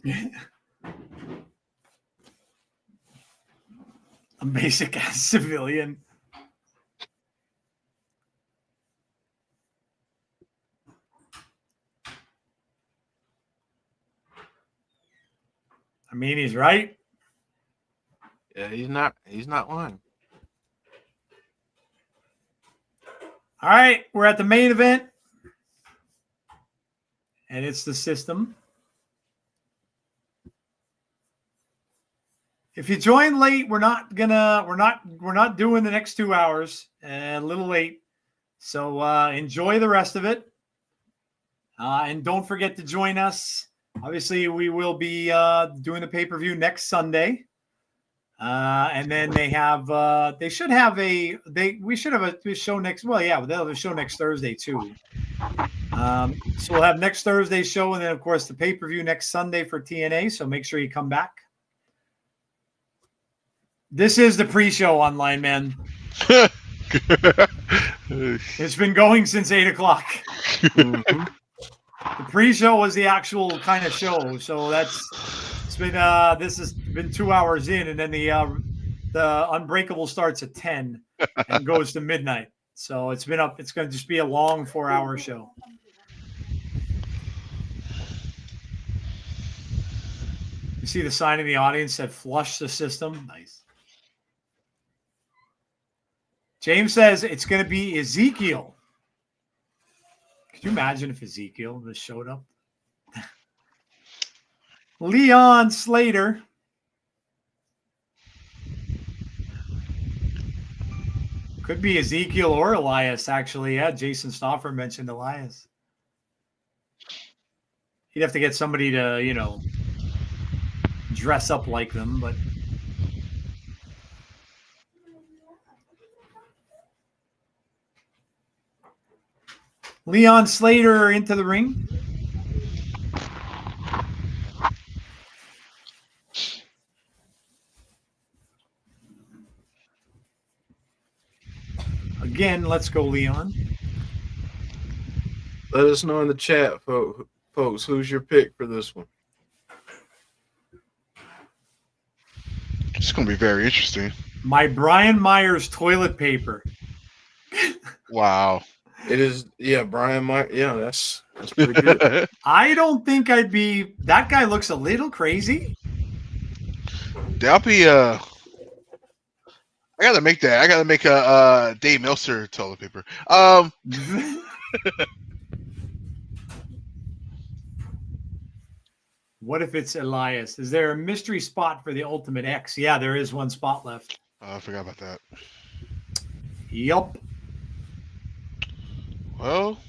A basic ass civilian. I mean, he's right. Yeah, he's not lying. All right, we're at the main event. And it's the system. If you join late, we're not doing the next 2 hours. A little late. So enjoy the rest of it. And don't forget to join us. Obviously, we will be doing the pay-per-view next Sunday. And then we should have a show next. Well, yeah, they'll have a show next Thursday too. So we'll have next Thursday's show, and then of course the pay-per-view next Sunday for TNA. So make sure you come back. This is the pre-show online, man. It's been going since 8 o'clock. Mhm. The pre-show was the actual kind of show, so it's been this has been 2 hours in, and then the Unbreakable starts at 10 and goes to midnight. So it's been up. It's going to just be a long 4-hour show. You see the sign in the audience that flush the system. Nice. James says it's going to be Ezekiel. Could you imagine if Ezekiel just showed up? Leon Slater. Could be Ezekiel or Elias, actually. Yeah, Jason Stauffer mentioned Elias. He'd have to get somebody to, dress up like them, but Leon Slater into the ring. Again, let's go, Leon. Let us know in the chat, folks, who's your pick for this one? It's going to be very interesting. My Brian Myers toilet paper. Wow. It is, yeah, Brian Myers. Yeah, that's pretty good. I don't think I'd be. That guy looks a little crazy. That'll be I gotta make that. I gotta make a Dave Meltzer toilet paper. What if it's Elias? Is there a mystery spot for the Ultimate X? Yeah, there is one spot left. I forgot about that. Yup. Well,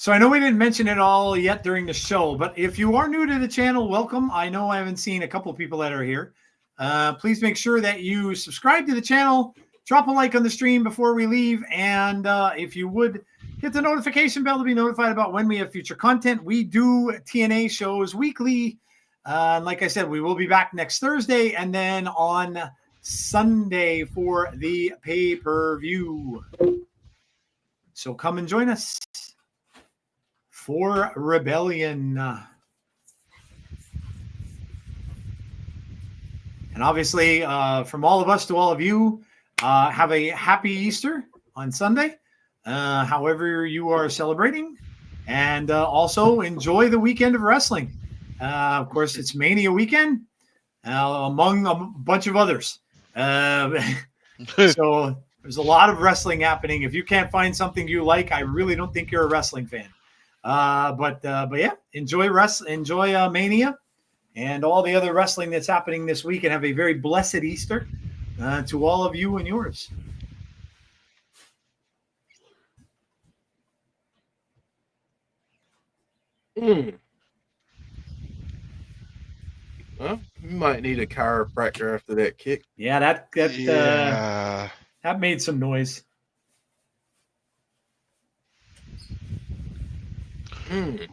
So I know we didn't mention it all yet during the show, but if you are new to the channel, welcome. I know I haven't seen a couple of people that are here. Please make sure that you subscribe to the channel, drop a like on the stream before we leave, and if you would, hit the notification bell to be notified about when we have future content. We do TNA shows weekly. Like I said, we will be back next Thursday and then on Sunday for the pay-per-view. So come and join us for Rebellion. And obviously, from all of us to all of you, have a happy Easter on Sunday, however you are celebrating. And also enjoy the weekend of wrestling. Of course, it's Mania weekend, among a bunch of others. So there's a lot of wrestling happening. If you can't find something you like, I really don't think you're a wrestling fan. But yeah, enjoy Mania and all the other wrestling that's happening this week, and have a very blessed Easter to all of you and yours. Well, you might need a chiropractor after that kick. Yeah, that made some noise. And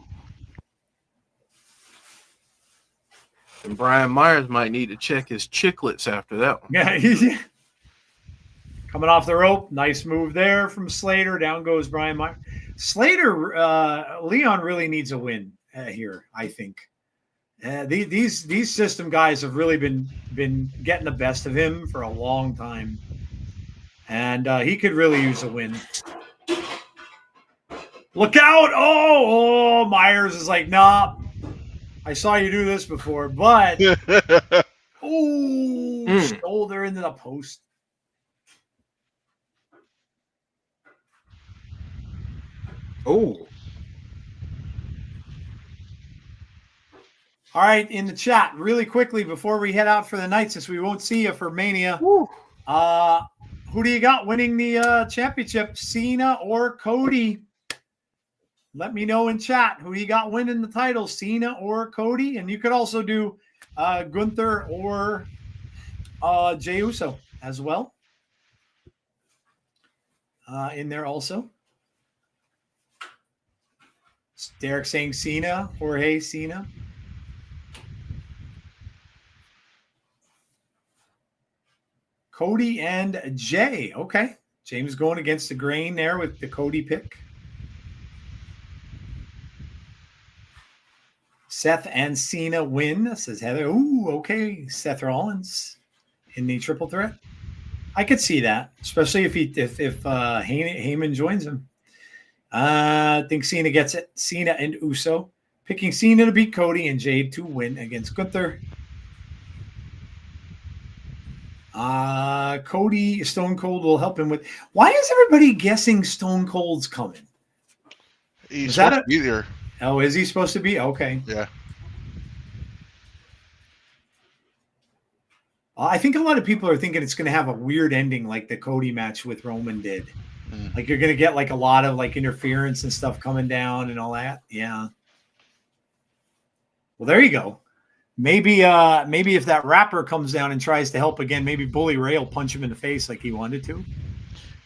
Brian Myers might need to check his chiclets after that one. Yeah, coming off the rope, nice move there from Slater. Down goes Brian Myers. Slater, Leon really needs a win here, I think. These system guys have really been getting the best of him for a long time, and he could really use a win. Look out! Oh, Myers is like, nah, I saw you do this before, but shoulder into the post. Oh. All right, in the chat, really quickly before we head out for the night, since we won't see you for Mania, who do you got winning the championship, Cena or Cody? Let me know in chat who you got winning the title, Cena or Cody. And you could also do Gunther or Jey Uso as well in there also. Derek saying Cena, Jorge Cena. Cody and Jay. Okay. James going against the grain there with the Cody pick. Seth and Cena win, says Heather. Ooh, okay. Seth Rollins in the triple threat. I could see that, especially if Heyman joins him. I think Cena gets it. Cena and Uso. Picking Cena to beat Cody and Jade to win against Gunther. Cody, Stone Cold will help him with. Why is everybody guessing Stone Cold's coming? He's supposed to be there. Oh, is he supposed to be? Okay. Yeah. I think a lot of people are thinking it's going to have a weird ending like the Cody match with Roman did. Like you're going to get like a lot of like interference and stuff coming down and all that. Yeah. Well, there you go. Maybe if that rapper comes down and tries to help again, maybe Bully Ray will punch him in the face like he wanted to.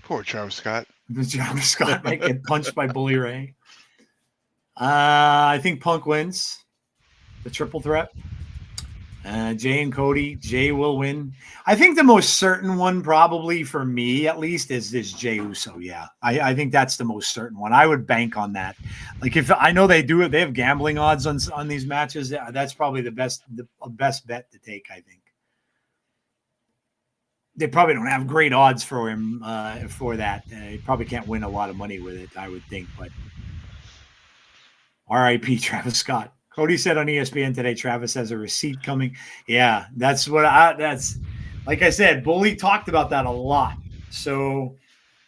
Poor Travis Scott. Travis Scott might get punched by Bully Ray. I think Punk wins the triple threat. Jay and Cody. Jay will win. I think the most certain one, probably for me at least, is this Jay Uso. Yeah, I think that's the most certain one. I would bank on that. Like if I know they do it, they have gambling odds on these matches. That's probably the best bet to take. I think they probably don't have great odds for him for that. He probably can't win a lot of money with it, I would think. But R.I.P. Travis Scott. Cody said on ESPN today, Travis has a receipt coming. Yeah, that's like I said, Bully talked about that a lot. So,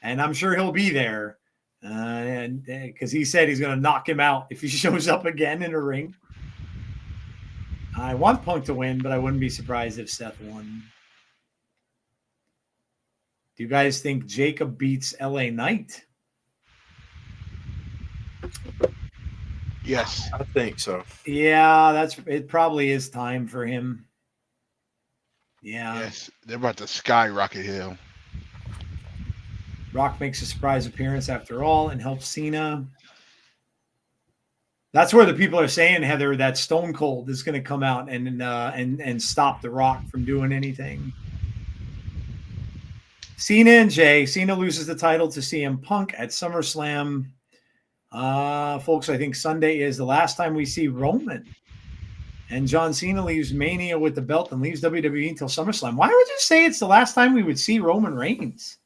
and I'm sure he'll be there. And because he said he's going to knock him out if he shows up again in a ring. I want Punk to win, but I wouldn't be surprised if Seth won. Do you guys think Jacob beats LA Knight? Yes, I think so. Yeah, it probably is time for him. Yeah. Yes, they're about to skyrocket him. Rock makes a surprise appearance after all and helps Cena. That's where the people are saying, Heather, that Stone Cold is going to come out and stop The Rock from doing anything. Cena and Jay. Cena loses the title to CM Punk at SummerSlam. Folks, I think Sunday is the last time we see Roman. And John Cena leaves Mania with the belt and leaves WWE until SummerSlam. Why would you say it's the last time we would see Roman Reigns?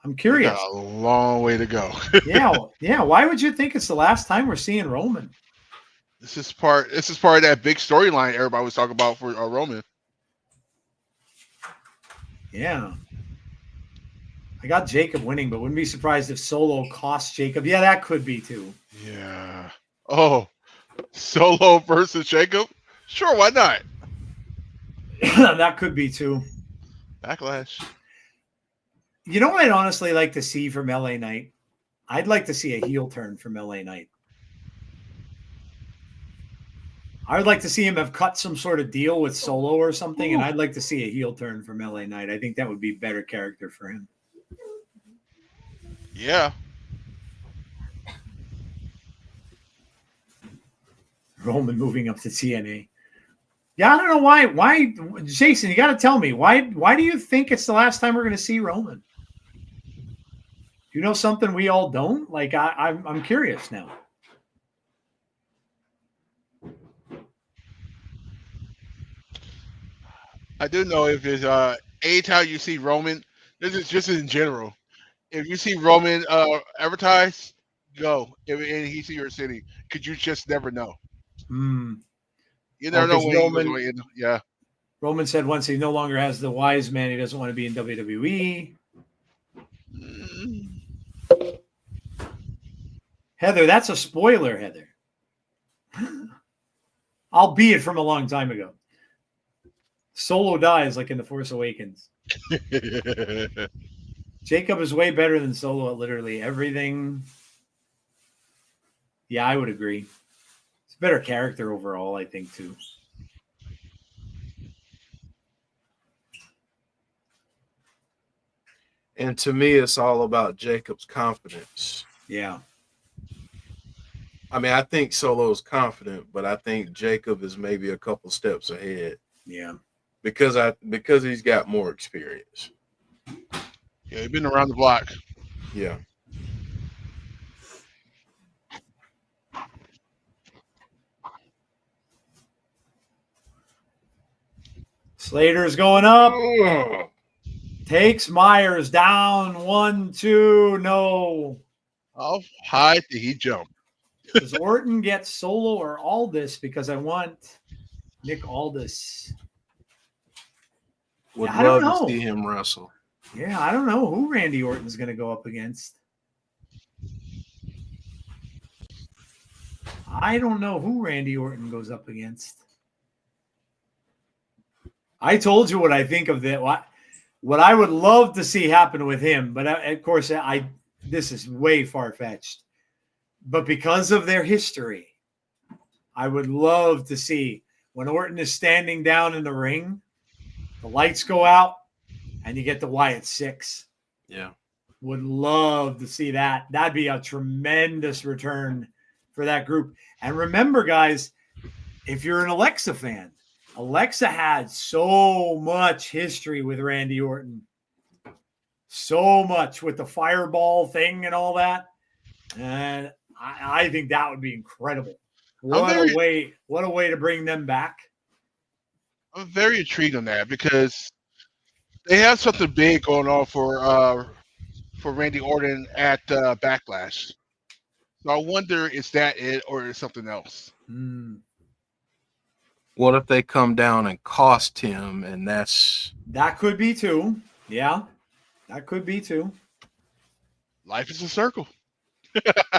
I'm curious. We got a long way to go. Yeah. Why would you think it's the last time we're seeing Roman? This is part of that big storyline everybody was talking about for Roman. Yeah. I got Jacob winning, but wouldn't be surprised if Solo costs Jacob. Yeah, that could be too. Yeah. Oh, Solo versus Jacob? Sure, why not? That could be too. Backlash. You know what I'd honestly like to see from LA Knight? I'd like to see a heel turn from LA Knight. I would like to see him have cut some sort of deal with Solo or something, and I'd like to see a heel turn from LA Knight. I think that would be better character for him. Yeah. Roman moving up to TNA. Yeah, I don't know why. Why, Jason? You got to tell me why. Why do you think it's the last time we're going to see Roman? You know something we all don't? Like I'm curious now. I do know if it's anytime you see Roman, this is just in general. If you see Roman advertised, go. If he's in your city, because you just never know. Hmm. You never know 'cause when Roman- he goes away. Yeah. Roman said once he no longer has the wise man, he doesn't want to be in WWE. Heather, that's a spoiler, Heather. Albeit from a long time ago. Solo dies like in The Force Awakens. Jacob is way better than Solo at literally everything. Yeah, I would agree. It's a better character overall, I think, too. And to me, it's all about Jacob's confidence. Yeah. I mean, I think Solo's confident, but I think Jacob is maybe a couple steps ahead. Yeah. because he's got more experience. Yeah, he's been around the block. Yeah. Slater's going up. Ugh. Takes Myers down. 1, 2. No. How high did he jump? Does Orton get Solo or Aldis? Because I want Nick Aldis. Would I don't love to know. see him wrestle. Yeah, I don't know who Randy Orton's going to go up against. I don't know who Randy Orton goes up against. I told you what I think of that. What I would love to see happen with him, but of course, this is way far-fetched. But because of their history, I would love to see when Orton is standing down in the ring, the lights go out, and you get the Wyatt 6. Yeah. Would love to see that. That'd be a tremendous return for that group. And remember, guys, if you're an Alexa fan, Alexa had so much history with Randy Orton. So much with the fireball thing and all that. And I think that would be incredible. What a way to bring them back. I'm very intrigued on that because they have something big going on for Randy Orton at Backlash. So I wonder, is that it or is something else? What if they come down and cost him, and that could be too. Yeah, that could be too. Life is a circle.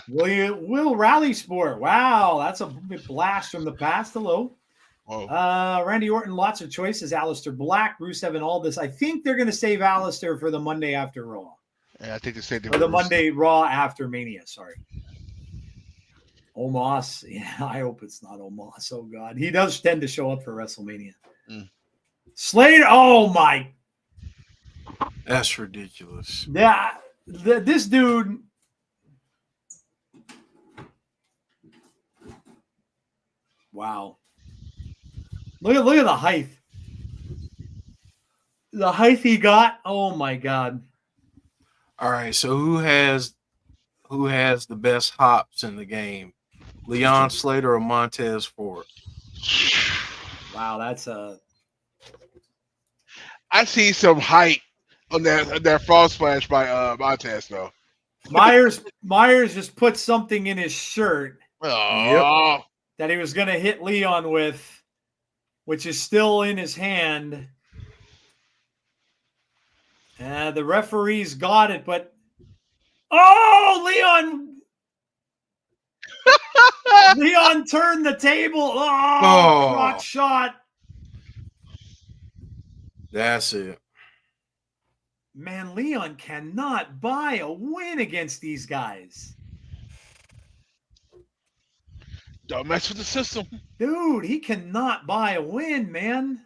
Will Rally Sport. Wow, that's a blast from the past. Hello. Whoa. Randy Orton, lots of choices. Aleister Black, Rusev, and all this. I think they're going to save Aleister for the Monday after Raw. Yeah, I think they saved Or the Monday Raw after Mania. Sorry. Omos. Yeah, I hope it's not Omos. Oh, God. He does tend to show up for WrestleMania. Slater. Oh, my. that's ridiculous. Yeah. This dude. Wow. Look at the height. The height he got. Oh my God. All right, so who has the best hops in the game? Leon Slater or Montez Ford? Wow, that's a. I see some height on that frog splash by Montez though. Myers just put something in his shirt Oh. that he was going to hit Leon with, which is still in his hand. The referees got it, but Leon turned the table. Rock shot. That's it. Man, Leon cannot buy a win against these guys. Don't mess with the system. Dude, he cannot buy a win, man.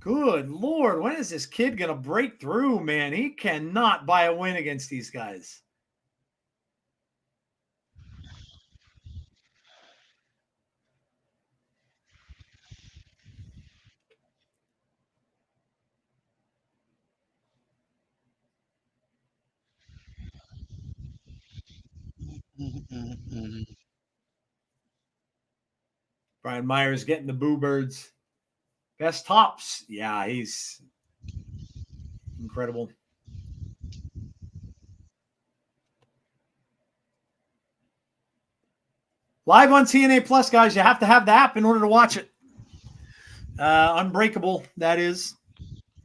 Good Lord, when is this kid going to break through, man? He cannot buy a win against these guys. Brian Myers getting the boo birds. Best tops. Yeah, he's incredible. Live on TNA Plus, guys. You have to have the app in order to watch it. Unbreakable, that is.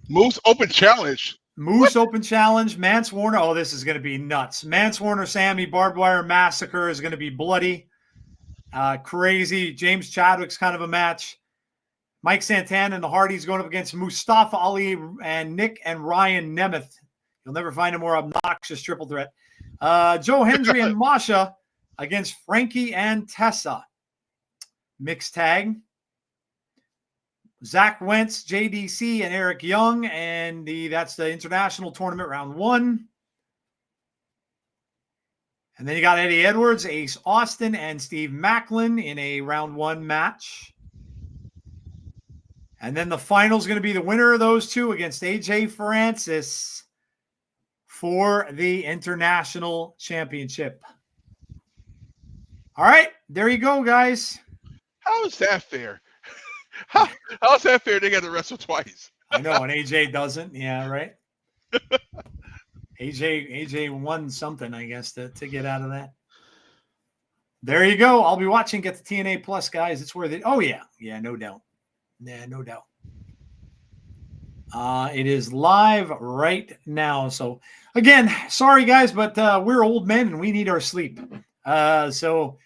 Moose Open Challenge. Moose Open Challenge. Mance Warner. Oh, this is going to be nuts. Mance Warner, Sammy, Barbed Wire Massacre is going to be bloody. Crazy. James Chadwick's kind of a match. Mike Santana and the Hardys going up against Mustafa Ali and Nick and Ryan Nemeth. You'll never find a more obnoxious triple threat. Joe Hendry and Masha against Frankie and Tessa. Mixed tag. Zach Wentz, JDC, and Eric Young. And that's the international tournament round 1. And then you got Eddie Edwards, Ace Austin, and Steve Macklin in a round 1 match. And then the final is going to be the winner of those two against AJ Francis for the International Championship. All right, there you go, guys. How is that fair? How's that fair? They got to wrestle twice. I know, and AJ doesn't. Yeah, right. AJ won something, I guess, to get out of that. There you go. I'll be watching. Get the TNA Plus, guys. It's worth it. Oh, yeah. Yeah, no doubt. Yeah, no doubt. It is live right now. So, again, sorry, guys, but we're old men and we need our sleep. So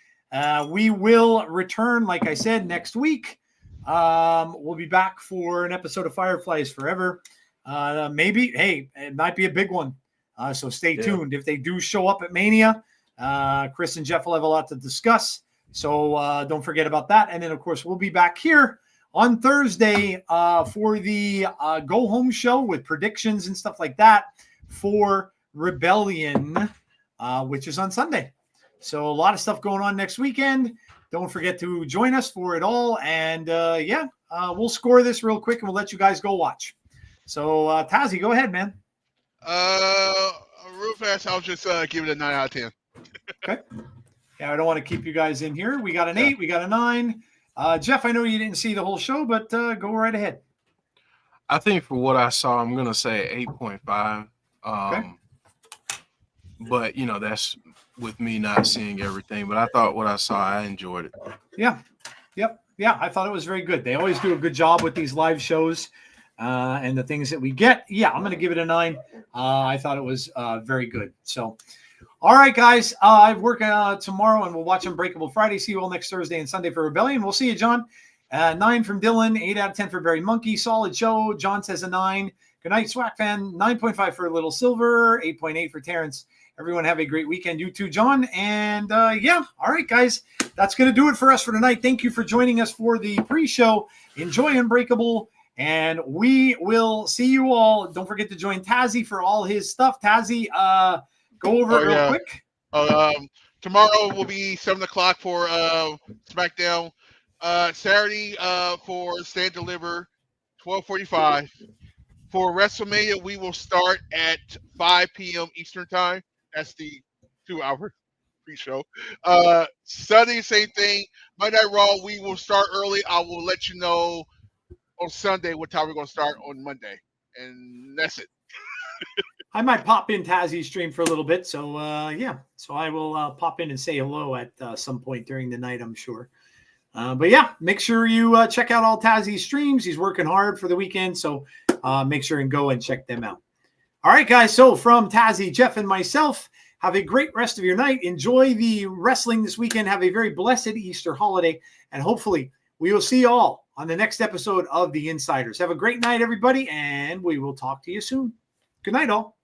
we will return, like I said, next week. We'll be back for an episode of Fireflies Forever. Maybe, hey, it might be a big one. So stay tuned. If they do show up at Mania, Chris and Jeff will have a lot to discuss. So don't forget about that. And then, of course, we'll be back here on Thursday for the Go Home show with predictions and stuff like that for Rebellion, which is on Sunday. So a lot of stuff going on next weekend. Don't forget to join us for it all. And, we'll score this real quick and we'll let you guys go watch. So, Tazi, go ahead, man. Real fast, I'll just give it a 9 out of 10. Okay. Yeah, I don't want to keep you guys in here. We got an 8, we got a 9. Jeff, I know you didn't see the whole show, but go right ahead. I think for what I saw, I'm going to say 8.5. Okay. But, that's with me not seeing everything. But I thought what I saw, I enjoyed it. Yeah. Yep. Yeah, I thought it was very good. They always do a good job with these live shows and the things that we get. Yeah, I'm going to give it a 9. I thought it was very good. So, all right, guys. I work tomorrow, and we'll watch Unbreakable Friday. See you all next Thursday and Sunday for Rebellion. We'll see you, John. 9 from Dylan, 8 out of 10 for Barry Monkey. Solid show. John says a 9. Good night, Swag Fan. 9.5 for Little Silver. 8.8 for Terrence. Everyone have a great weekend. You too, John. And, all right, guys. That's going to do it for us for tonight. Thank you for joining us for the pre-show. Enjoy Unbreakable. And we will see you all. Don't forget to join Tazi for all his stuff. Tazi, go over it real quick. Tomorrow will be 7 o'clock for SmackDown. Saturday for Stand Deliver, 12:45. For WrestleMania, we will start at 5 p.m. Eastern Time. That's the 2-hour pre-show. Sunday, same thing. Monday Night Raw, we will start early. I will let you know on Sunday what time we're going to start on Monday. And that's it. I might pop in Tazi's stream for a little bit. So, So I will pop in and say hello at some point during the night, I'm sure. Make sure you check out all Tazi's streams. He's working hard for the weekend. So make sure and go and check them out. All right, guys. So from Tazi, Jeff, and myself, have a great rest of your night. Enjoy the wrestling this weekend. Have a very blessed Easter holiday. And hopefully we will see you all on the next episode of The Insiders. Have a great night, everybody. And we will talk to you soon. Good night, all.